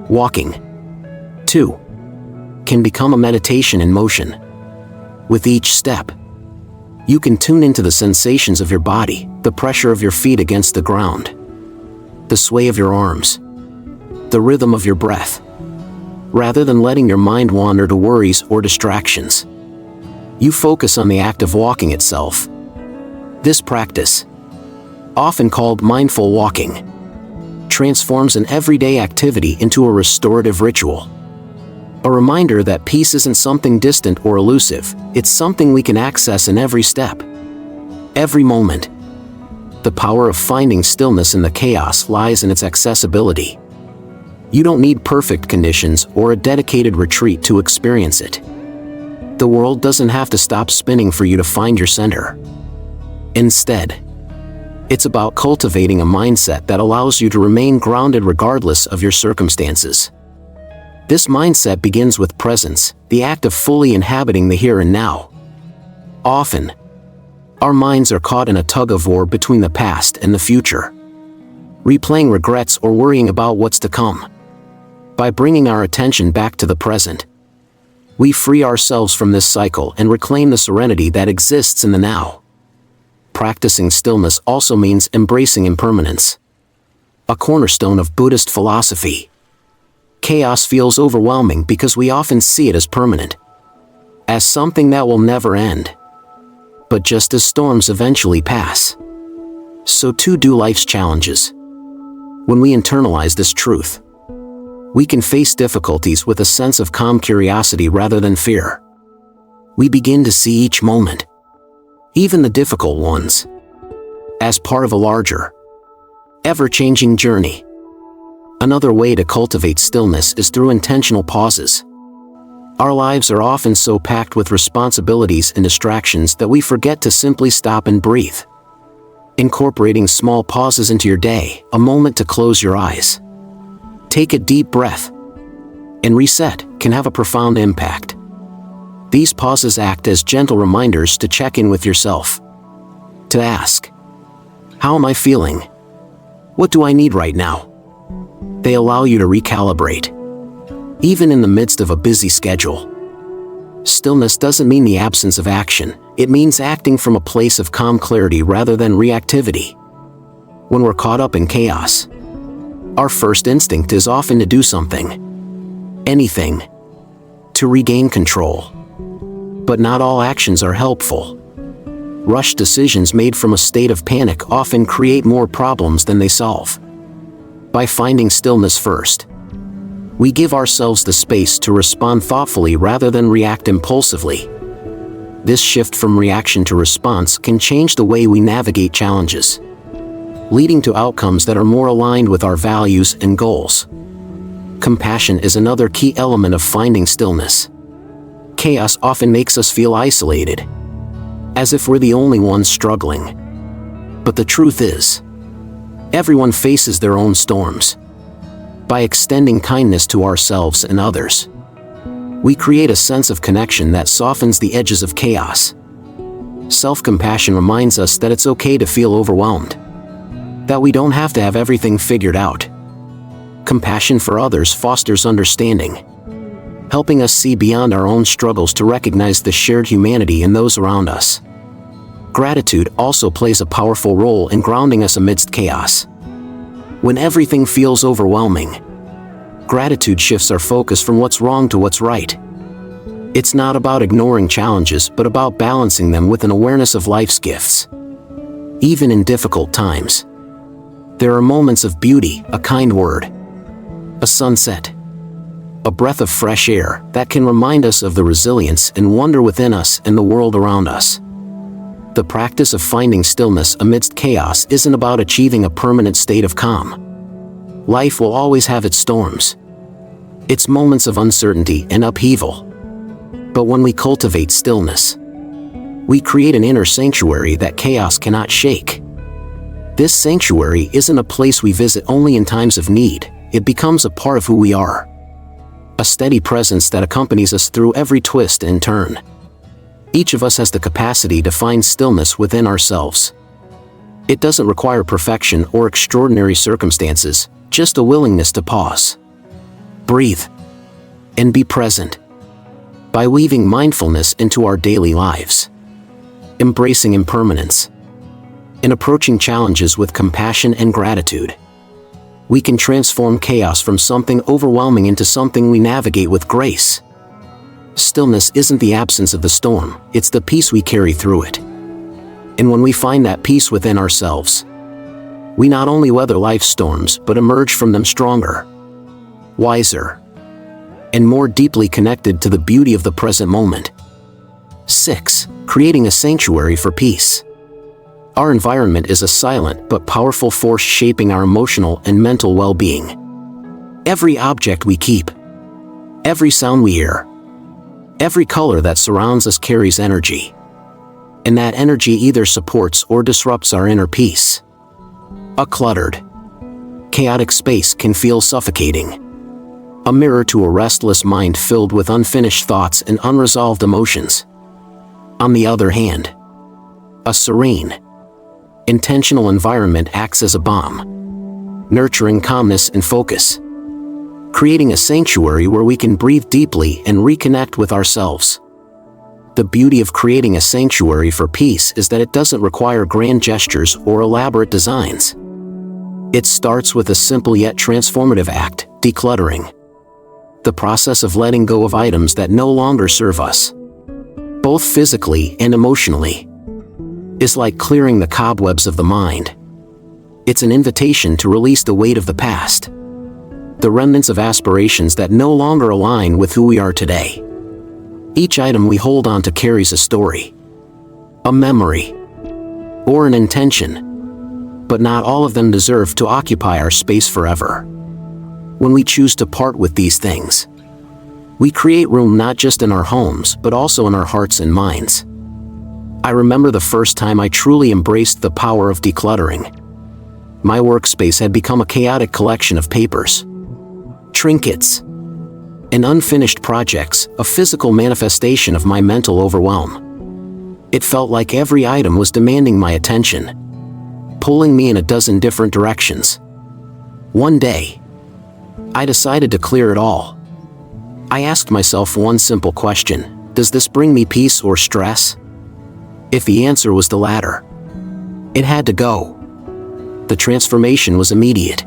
Walking, too, can become a meditation in motion. With each step, you can tune into the sensations of your body, the pressure of your feet against the ground, the sway of your arms, the rhythm of your breath. Rather than letting your mind wander to worries or distractions, you focus on the act of walking itself. This practice, often called mindful walking, transforms an everyday activity into a restorative ritual. A reminder that peace isn't something distant or elusive, it's something we can access in every step, every moment. The power of finding stillness in the chaos lies in its accessibility. You don't need perfect conditions or a dedicated retreat to experience it. The world doesn't have to stop spinning for you to find your center. Instead, It's about cultivating a mindset that allows you to remain grounded regardless of your circumstances. This mindset begins with presence, the act of fully inhabiting the here and now. Often, our minds are caught in a tug-of-war between the past and the future, replaying regrets or worrying about what's to come. By bringing our attention back to the present, we free ourselves from this cycle and reclaim the serenity that exists in the now. Practicing stillness also means embracing impermanence, a cornerstone of Buddhist philosophy. Chaos feels overwhelming because we often see it as permanent, as something that will never end. But just as storms eventually pass, so too do life's challenges. When we internalize this truth, we can face difficulties with a sense of calm curiosity rather than fear. We begin to see each moment, even the difficult ones, as part of a larger, ever-changing journey. Another way to cultivate stillness is through intentional pauses. Our lives are often so packed with responsibilities and distractions that we forget to simply stop and breathe. Incorporating small pauses into your day, a moment to close your eyes, take a deep breath, and reset, can have a profound impact. These pauses act as gentle reminders to check in with yourself, to ask, how am I feeling? What do I need right now? They allow you to recalibrate, even in the midst of a busy schedule. Stillness doesn't mean the absence of action, it means acting from a place of calm clarity rather than reactivity. When we're caught up in chaos, our first instinct is often to do something, anything, to regain control. But not all actions are helpful. Rushed decisions made from a state of panic often create more problems than they solve. By finding stillness first, we give ourselves the space to respond thoughtfully rather than react impulsively. This shift from reaction to response can change the way we navigate challenges, leading to outcomes that are more aligned with our values and goals. Compassion is another key element of finding stillness. Chaos often makes us feel isolated, as if we're the only ones struggling. But the truth is, everyone faces their own storms. By extending kindness to ourselves and others, we create a sense of connection that softens the edges of chaos. Self-compassion reminds us that it's okay to feel overwhelmed, that we don't have to have everything figured out. Compassion for others fosters understanding, helping us see beyond our own struggles to recognize the shared humanity in those around us. Gratitude also plays a powerful role in grounding us amidst chaos. When everything feels overwhelming, gratitude shifts our focus from what's wrong to what's right. It's not about ignoring challenges, but about balancing them with an awareness of life's gifts. Even in difficult times, there are moments of beauty, a kind word, a sunset, a breath of fresh air that can remind us of the resilience and wonder within us and the world around us. The practice of finding stillness amidst chaos isn't about achieving a permanent state of calm. Life will always have its storms, its moments of uncertainty and upheaval. But when we cultivate stillness, we create an inner sanctuary that chaos cannot shake. This sanctuary isn't a place we visit only in times of need, it becomes a part of who we are. A steady presence that accompanies us through every twist and turn. Each of us has the capacity to find stillness within ourselves. It doesn't require perfection or extraordinary circumstances, just a willingness to pause, breathe, and be present. By weaving mindfulness into our daily lives, embracing impermanence, and approaching challenges with compassion and gratitude, we can transform chaos from something overwhelming into something we navigate with grace. Stillness isn't the absence of the storm, it's the peace we carry through it. And when we find that peace within ourselves, we not only weather life's storms but emerge from them stronger, wiser, and more deeply connected to the beauty of the present moment. 6. Creating a sanctuary for peace. Our environment is a silent but powerful force shaping our emotional and mental well-being. Every object we keep, every sound we hear, every color that surrounds us carries energy. And that energy either supports or disrupts our inner peace. A cluttered, chaotic space can feel suffocating. A mirror to a restless mind filled with unfinished thoughts and unresolved emotions. On the other hand, a serene, intentional environment acts as a balm, nurturing calmness and focus, creating a sanctuary where we can breathe deeply and reconnect with ourselves. The beauty of creating a sanctuary for peace is that it doesn't require grand gestures or elaborate designs. It starts with a simple yet transformative act, decluttering. The process of letting go of items that no longer serve us, both physically and emotionally, is like clearing the cobwebs of the mind. It's an invitation to release the weight of the past, the remnants of aspirations that no longer align with who we are today. Each item we hold on to carries a story, a memory, or an intention, but not all of them deserve to occupy our space forever. When we choose to part with these things, we create room not just in our homes but also in our hearts and minds. I remember the first time I truly embraced the power of decluttering. My workspace had become a chaotic collection of papers, trinkets, and unfinished projects, a physical manifestation of my mental overwhelm. It felt like every item was demanding my attention, pulling me in a dozen different directions. One day, I decided to clear it all. I asked myself one simple question: does this bring me peace or stress? If the answer was the latter, it had to go. The transformation was immediate.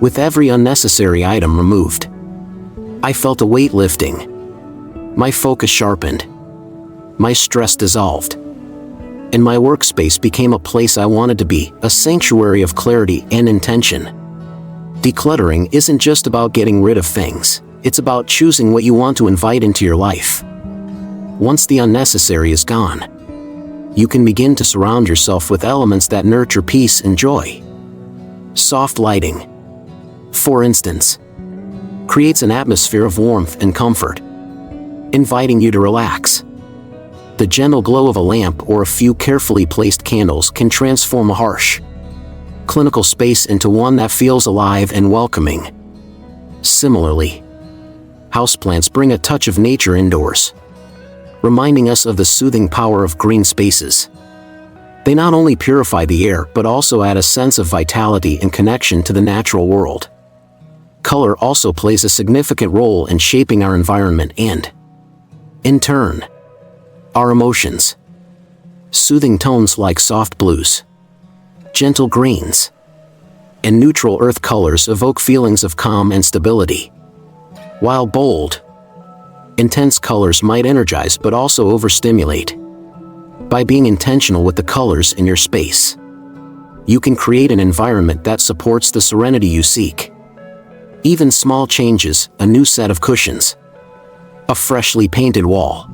With every unnecessary item removed, I felt a weight lifting. My focus sharpened. My stress dissolved. And my workspace became a place I wanted to be, a sanctuary of clarity and intention. Decluttering isn't just about getting rid of things, it's about choosing what you want to invite into your life. Once the unnecessary is gone, you can begin to surround yourself with elements that nurture peace and joy. Soft lighting, for instance, creates an atmosphere of warmth and comfort, inviting you to relax. The gentle glow of a lamp or a few carefully placed candles can transform a harsh, clinical space into one that feels alive and welcoming. Similarly, houseplants bring a touch of nature indoors, reminding us of the soothing power of green spaces. They not only purify the air but also add a sense of vitality and connection to the natural world. Color also plays a significant role in shaping our environment and, in turn, our emotions. Soothing tones like soft blues, gentle greens, and neutral earth colors evoke feelings of calm and stability, while bold, intense colors might energize but also overstimulate. By being intentional with the colors in your space, you can create an environment that supports the serenity you seek. Even small changes, a new set of cushions, a freshly painted wall,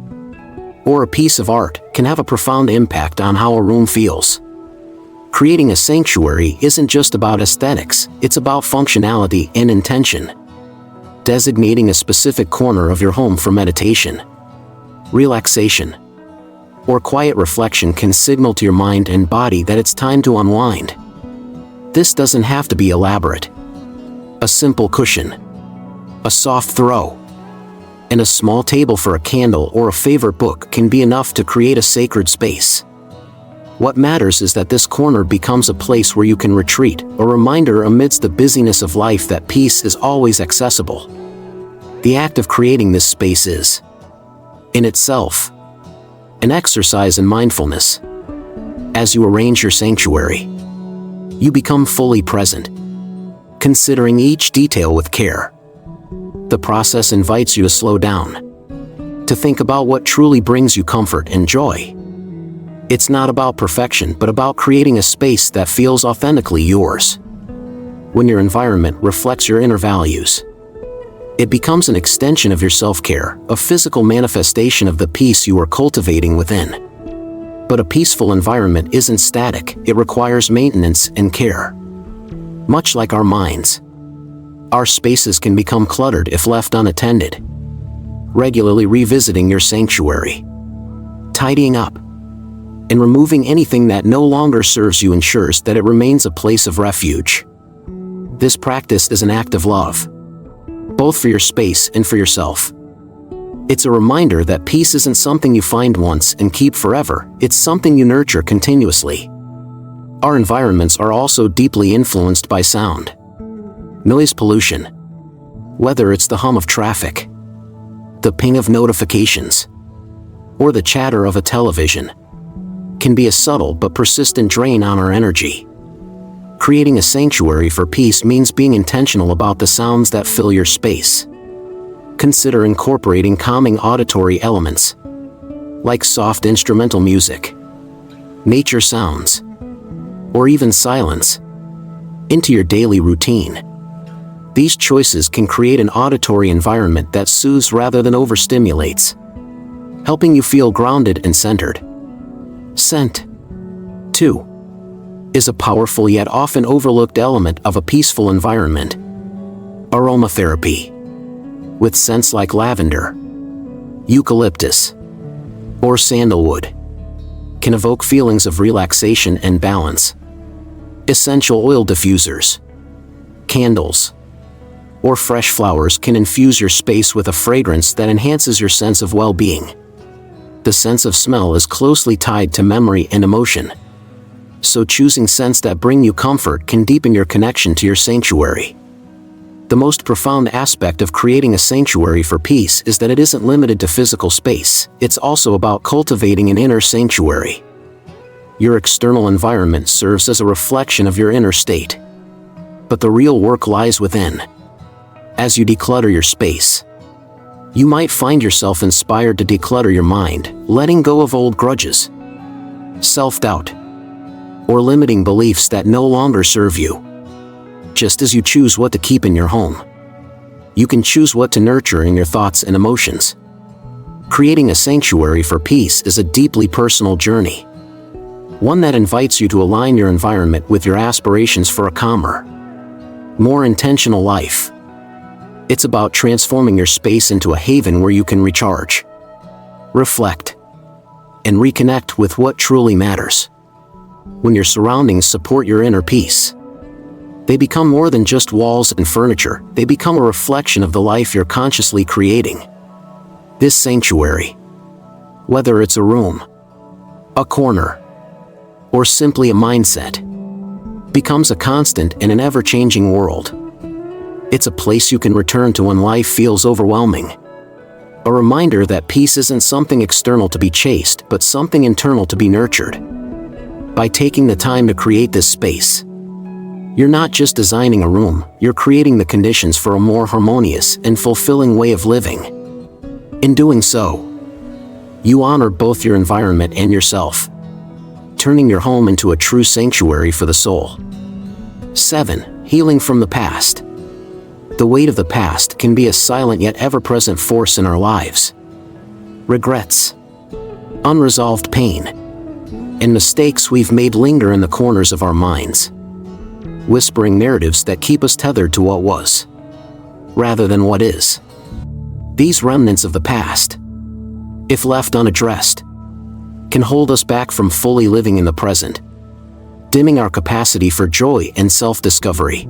or a piece of art, can have a profound impact on how a room feels. Creating a sanctuary isn't just about aesthetics, it's about functionality and intention. Designating a specific corner of your home for meditation, relaxation, or quiet reflection can signal to your mind and body that it's time to unwind. This doesn't have to be elaborate. A simple cushion, a soft throw, and a small table for a candle or a favorite book can be enough to create a sacred space. What matters is that this corner becomes a place where you can retreat, a reminder amidst the busyness of life that peace is always accessible. The act of creating this space is, in itself, an exercise in mindfulness. As you arrange your sanctuary, you become fully present, considering each detail with care. The process invites you to slow down, to think about what truly brings you comfort and joy. It's not about perfection but about creating a space that feels authentically yours. When your environment reflects your inner values, it becomes an extension of your self-care, a physical manifestation of the peace you are cultivating within. But a peaceful environment isn't static, it requires maintenance and care. Much like our minds, our spaces can become cluttered if left unattended. Regularly revisiting your sanctuary, tidying up, and removing anything that no longer serves you ensures that it remains a place of refuge. This practice is an act of love, both for your space and for yourself. It's a reminder that peace isn't something you find once and keep forever, it's something you nurture continuously. Our environments are also deeply influenced by sound. Noise pollution, whether it's the hum of traffic, the ping of notifications, or the chatter of a television, can be a subtle but persistent drain on our energy. Creating a sanctuary for peace means being intentional about the sounds that fill your space. Consider incorporating calming auditory elements, like soft instrumental music, nature sounds, or even silence, into your daily routine. These choices can create an auditory environment that soothes rather than overstimulates, helping you feel grounded and centered. Scent, too, is a powerful yet often overlooked element of a peaceful environment. Aromatherapy, with scents like lavender, eucalyptus, or sandalwood, can evoke feelings of relaxation and balance. Essential oil diffusers, candles, or fresh flowers can infuse your space with a fragrance that enhances your sense of well-being. The sense of smell is closely tied to memory and emotion, so choosing scents that bring you comfort can deepen your connection to your sanctuary. The most profound aspect of creating a sanctuary for peace is that it isn't limited to physical space, it's also about cultivating an inner sanctuary. Your external environment serves as a reflection of your inner state, but the real work lies within. As you declutter your space, you might find yourself inspired to declutter your mind, letting go of old grudges, self-doubt, or limiting beliefs that no longer serve you. Just as you choose what to keep in your home, you can choose what to nurture in your thoughts and emotions. Creating a sanctuary for peace is a deeply personal journey, one that invites you to align your environment with your aspirations for a calmer, more intentional life. It's about transforming your space into a haven where you can recharge, reflect, and reconnect with what truly matters. When your surroundings support your inner peace, they become more than just walls and furniture, they become a reflection of the life you're consciously creating. This sanctuary, whether it's a room, a corner, or simply a mindset, becomes a constant in an ever-changing world. It's a place you can return to when life feels overwhelming. A reminder that peace isn't something external to be chased, but something internal to be nurtured. By taking the time to create this space, you're not just designing a room, you're creating the conditions for a more harmonious and fulfilling way of living. In doing so, you honor both your environment and yourself, turning your home into a true sanctuary for the soul. 7. Healing from the past. The weight of the past can be a silent yet ever-present force in our lives. Regrets, unresolved pain, and mistakes we've made linger in the corners of our minds, whispering narratives that keep us tethered to what was, rather than what is. These remnants of the past, if left unaddressed, can hold us back from fully living in the present, dimming our capacity for joy and self-discovery.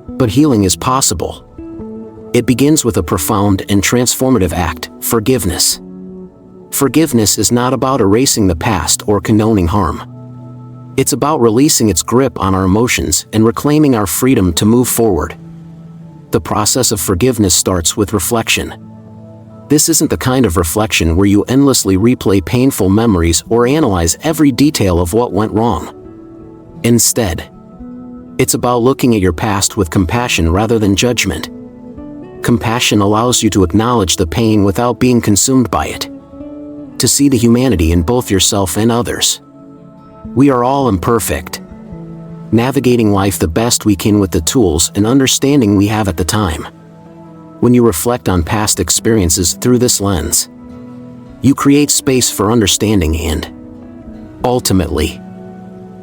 But healing is possible. It begins with a profound and transformative act: forgiveness. Forgiveness is not about erasing the past or condoning harm. It's about releasing its grip on our emotions and reclaiming our freedom to move forward. The process of forgiveness starts with reflection. This isn't the kind of reflection where you endlessly replay painful memories or analyze every detail of what went wrong. Instead, it's about looking at your past with compassion rather than judgment. Compassion allows you to acknowledge the pain without being consumed by it, to see the humanity in both yourself and others. We are all imperfect, navigating life the best we can with the tools and understanding we have at the time. When you reflect on past experiences through this lens, you create space for understanding and, ultimately,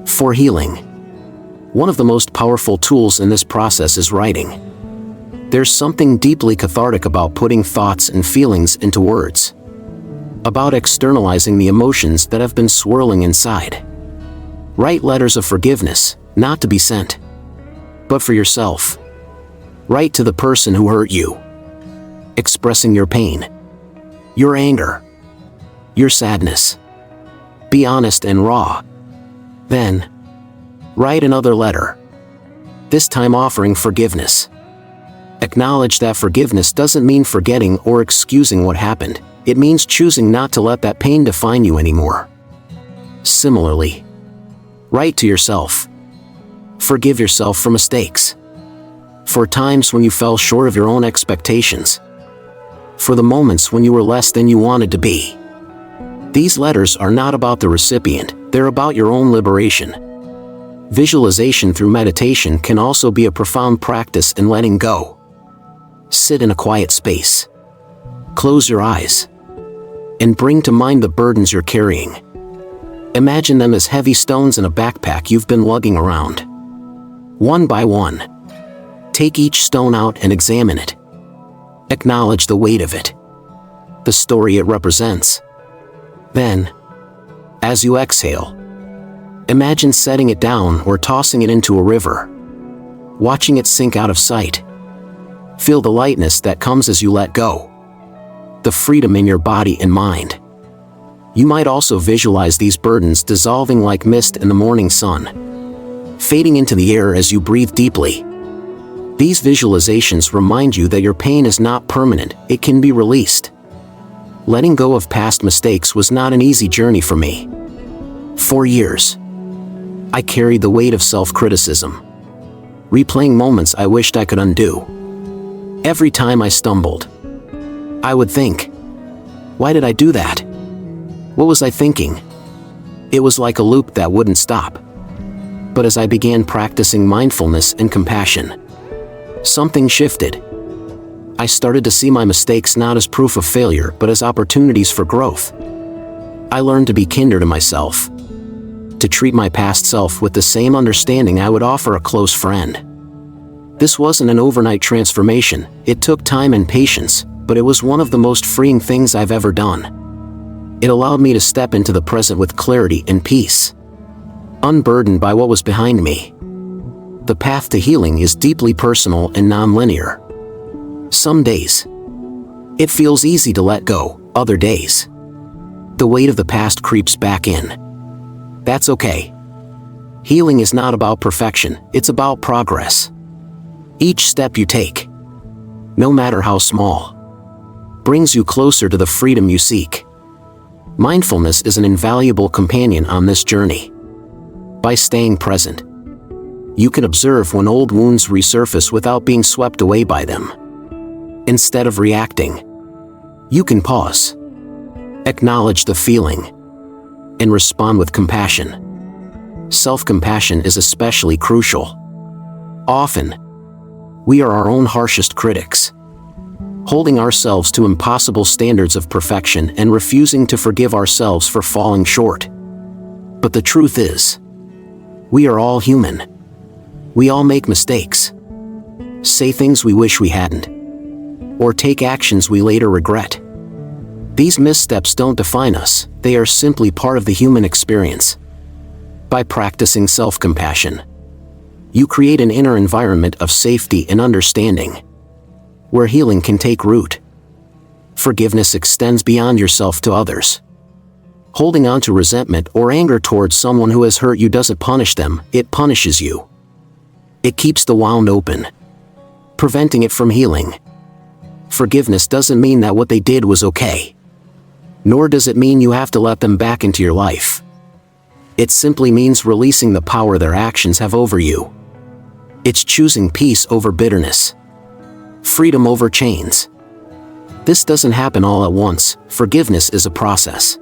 for healing. One of the most powerful tools in this process is writing. There's something deeply cathartic about putting thoughts and feelings into words. about externalizing the emotions that have been swirling inside. Write letters of forgiveness, not to be sent, but for yourself. Write to the person who hurt you, expressing your pain, your anger, your sadness. Be honest and raw. Then, write another letter, this time offering forgiveness. Acknowledge that forgiveness doesn't mean forgetting or excusing what happened. It means choosing not to let that pain define you anymore. Similarly, write to yourself. Forgive yourself for mistakes, for times when you fell short of your own expectations, for the moments when you were less than you wanted to be. These letters are not about the recipient, they're about your own liberation. Visualization through meditation can also be a profound practice in letting go. Sit in a quiet space. Close your eyes, and bring to mind the burdens you're carrying. Imagine them as heavy stones in a backpack you've been lugging around. One by one, take each stone out and examine it. Acknowledge the weight of it, the story it represents. Then, as you exhale, imagine setting it down or tossing it into a river, watching it sink out of sight. Feel the lightness that comes as you let go, the freedom in your body and mind. You might also visualize these burdens dissolving like mist in the morning sun, fading into the air as you breathe deeply. These visualizations remind you that your pain is not permanent, it can be released. Letting go of past mistakes was not an easy journey for me. For years, I carried the weight of self-criticism, replaying moments I wished I could undo. Every time I stumbled, I would think, why did I do that? What was I thinking? It was like a loop that wouldn't stop. But as I began practicing mindfulness and compassion, something shifted. I started to see my mistakes not as proof of failure, but as opportunities for growth. I learned to be kinder to myself, to treat my past self with the same understanding I would offer a close friend. This wasn't an overnight transformation, it took time and patience, but it was one of the most freeing things I've ever done. It allowed me to step into the present with clarity and peace, unburdened by what was behind me. The path to healing is deeply personal and non-linear. Some days, it feels easy to let go, other days, the weight of the past creeps back in. That's okay. Healing is not about perfection, it's about progress. Each step you take, no matter how small, brings you closer to the freedom you seek. Mindfulness is an invaluable companion on this journey. By staying present, you can observe when old wounds resurface without being swept away by them. Instead of reacting, you can pause, acknowledge the feeling, and respond with compassion. Self-compassion is especially crucial. Often, we are our own harshest critics, holding ourselves to impossible standards of perfection and refusing to forgive ourselves for falling short. But the truth is, we are all human. We all make mistakes, say things we wish we hadn't, or take actions we later regret. These missteps don't define us, they are simply part of the human experience. By practicing self-compassion, you create an inner environment of safety and understanding, where healing can take root. Forgiveness extends beyond yourself to others. Holding on to resentment or anger towards someone who has hurt you doesn't punish them, it punishes you. It keeps the wound open, preventing it from healing. Forgiveness doesn't mean that what they did was okay, nor does it mean you have to let them back into your life. It simply means releasing the power their actions have over you. It's choosing peace over bitterness, freedom over chains. This doesn't happen all at once. Forgiveness is a process,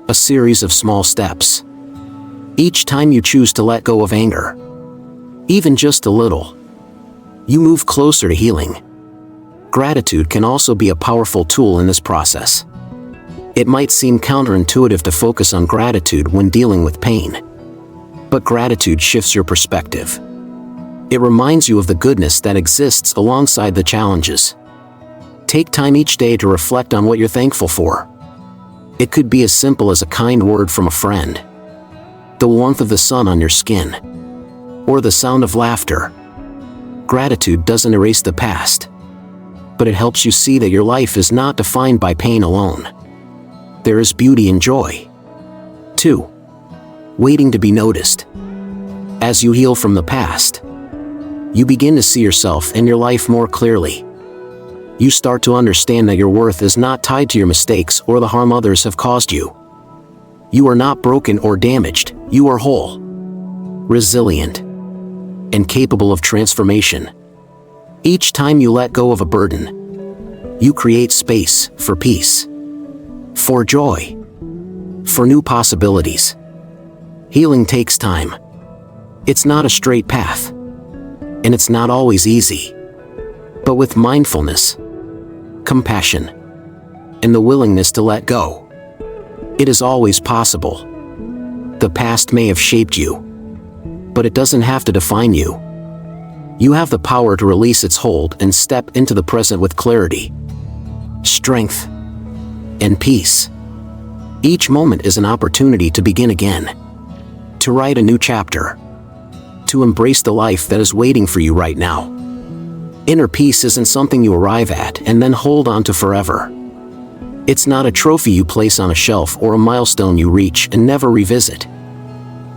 a series of small steps. Each time you choose to let go of anger, even just a little, you move closer to healing. Gratitude can also be a powerful tool in this process. It might seem counterintuitive to focus on gratitude when dealing with pain, but gratitude shifts your perspective. It reminds you of the goodness that exists alongside the challenges. Take time each day to reflect on what you're thankful for. It could be as simple as a kind word from a friend, the warmth of the sun on your skin, or the sound of laughter. Gratitude doesn't erase the past, but it helps you see that your life is not defined by pain alone. There is beauty in joy. 2. Waiting to be noticed. As you heal from the past, you begin to see yourself and your life more clearly. You start to understand that your worth is not tied to your mistakes or the harm others have caused you. You are not broken or damaged, you are whole, resilient, and capable of transformation. Each time you let go of a burden, you create space for peace, for joy, for new possibilities. Healing takes time. It's not a straight path, and it's not always easy. But with mindfulness, compassion, and the willingness to let go, it is always possible. The past may have shaped you, but it doesn't have to define you. You have the power to release its hold and step into the present with clarity, strength, and peace. Each moment is an opportunity to begin again, to write a new chapter, to embrace the life that is waiting for you right now. Inner peace isn't something you arrive at and then hold on to forever. It's not a trophy you place on a shelf or a milestone you reach and never revisit.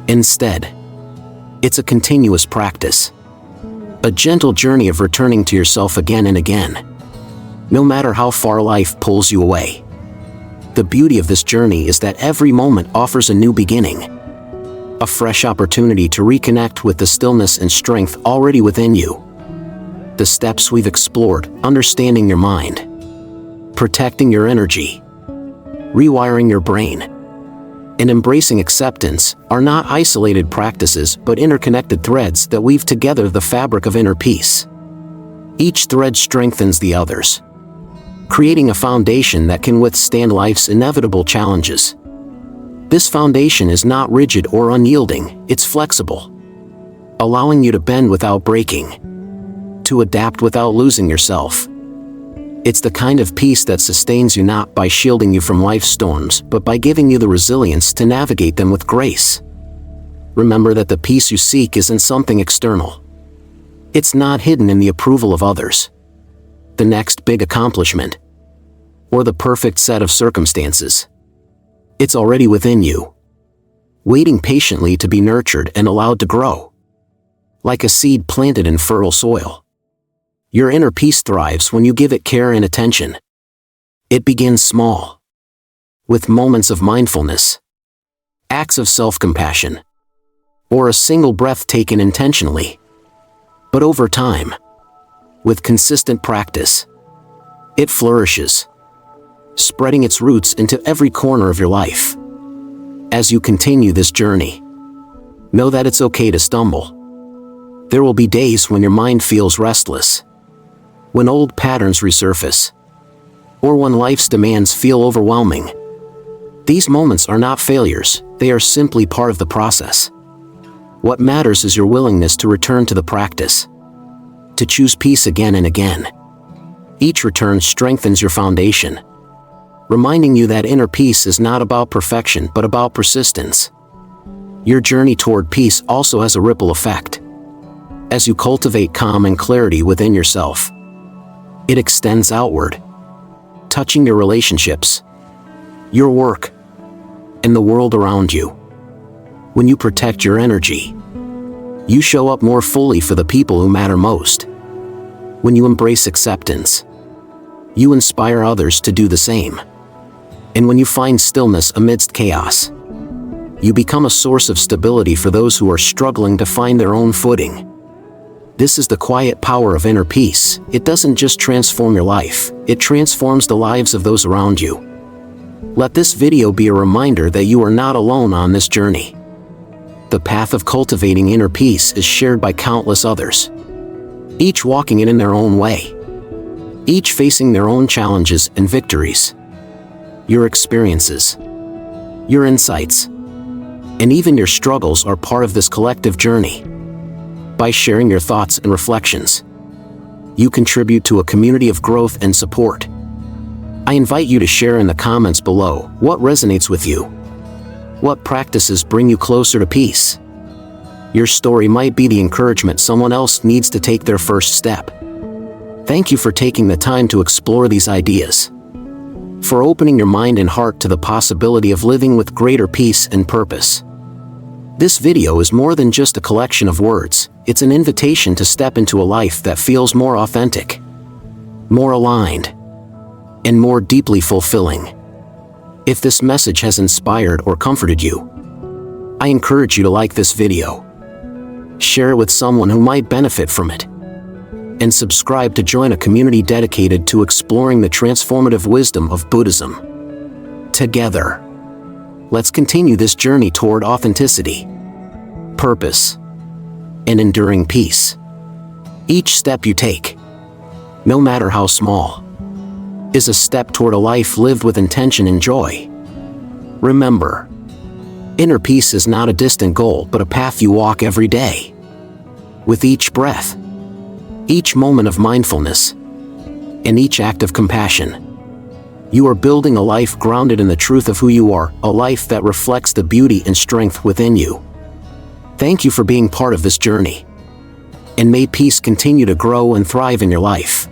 Instead, it's a continuous practice, a gentle journey of returning to yourself again and again, no matter how far life pulls you away. The beauty of this journey is that every moment offers a new beginning, a fresh opportunity to reconnect with the stillness and strength already within you. The steps we've explored: understanding your mind, protecting your energy, rewiring your brain, and embracing acceptance, are not isolated practices but interconnected threads that weave together the fabric of inner peace. Each thread strengthens the others, creating a foundation that can withstand life's inevitable challenges. This foundation is not rigid or unyielding, it's flexible, allowing you to bend without breaking, to adapt without losing yourself. It's the kind of peace that sustains you not by shielding you from life's storms, but by giving you the resilience to navigate them with grace. Remember that the peace you seek isn't something external. It's not hidden in the approval of others, the next big accomplishment, or the perfect set of circumstances. It's already within you, waiting patiently to be nurtured and allowed to grow. Like a seed planted in fertile soil, your inner peace thrives when you give it care and attention. It begins small, with moments of mindfulness, acts of self-compassion, or a single breath taken intentionally. But over time, with consistent practice, it flourishes, spreading its roots into every corner of your life. As you continue this journey, know that it's okay to stumble. There will be days when your mind feels restless, when old patterns resurface, or when life's demands feel overwhelming. These moments are not failures, they are simply part of the process. What matters is your willingness to return to the practice, to choose peace again and again. Each return strengthens your foundation, reminding you that inner peace is not about perfection but about persistence. Your journey toward peace also has a ripple effect. As you cultivate calm and clarity within yourself, it extends outward, touching your relationships, your work, and the world around you. When you protect your energy, you show up more fully for the people who matter most. When you embrace acceptance, you inspire others to do the same. And when you find stillness amidst chaos, you become a source of stability for those who are struggling to find their own footing. This is the quiet power of inner peace. It doesn't just transform your life, it transforms the lives of those around you. Let this video be a reminder that you are not alone on this journey. The path of cultivating inner peace is shared by countless others, each walking it in their own way, each facing their own challenges and victories. Your experiences, your insights, and even your struggles are part of this collective journey. By sharing your thoughts and reflections, you contribute to a community of growth and support. I invite you to share in the comments below what resonates with you. What practices bring you closer to peace? Your story might be the encouragement someone else needs to take their first step. Thank you for taking the time to explore these ideas, for opening your mind and heart to the possibility of living with greater peace and purpose. This video is more than just a collection of words. It's an invitation to step into a life that feels more authentic, more aligned, and more deeply fulfilling. If this message has inspired or comforted you, I encourage you to like this video, share it with someone who might benefit from it, and subscribe to join a community dedicated to exploring the transformative wisdom of Buddhism. Together, let's continue this journey toward authenticity, purpose, and enduring peace. Each step you take, no matter how small, is a step toward a life lived with intention and joy. Remember, inner peace is not a distant goal but a path you walk every day. With each breath, each moment of mindfulness, and each act of compassion, you are building a life grounded in the truth of who you are, a life that reflects the beauty and strength within you. Thank you for being part of this journey, and may peace continue to grow and thrive in your life.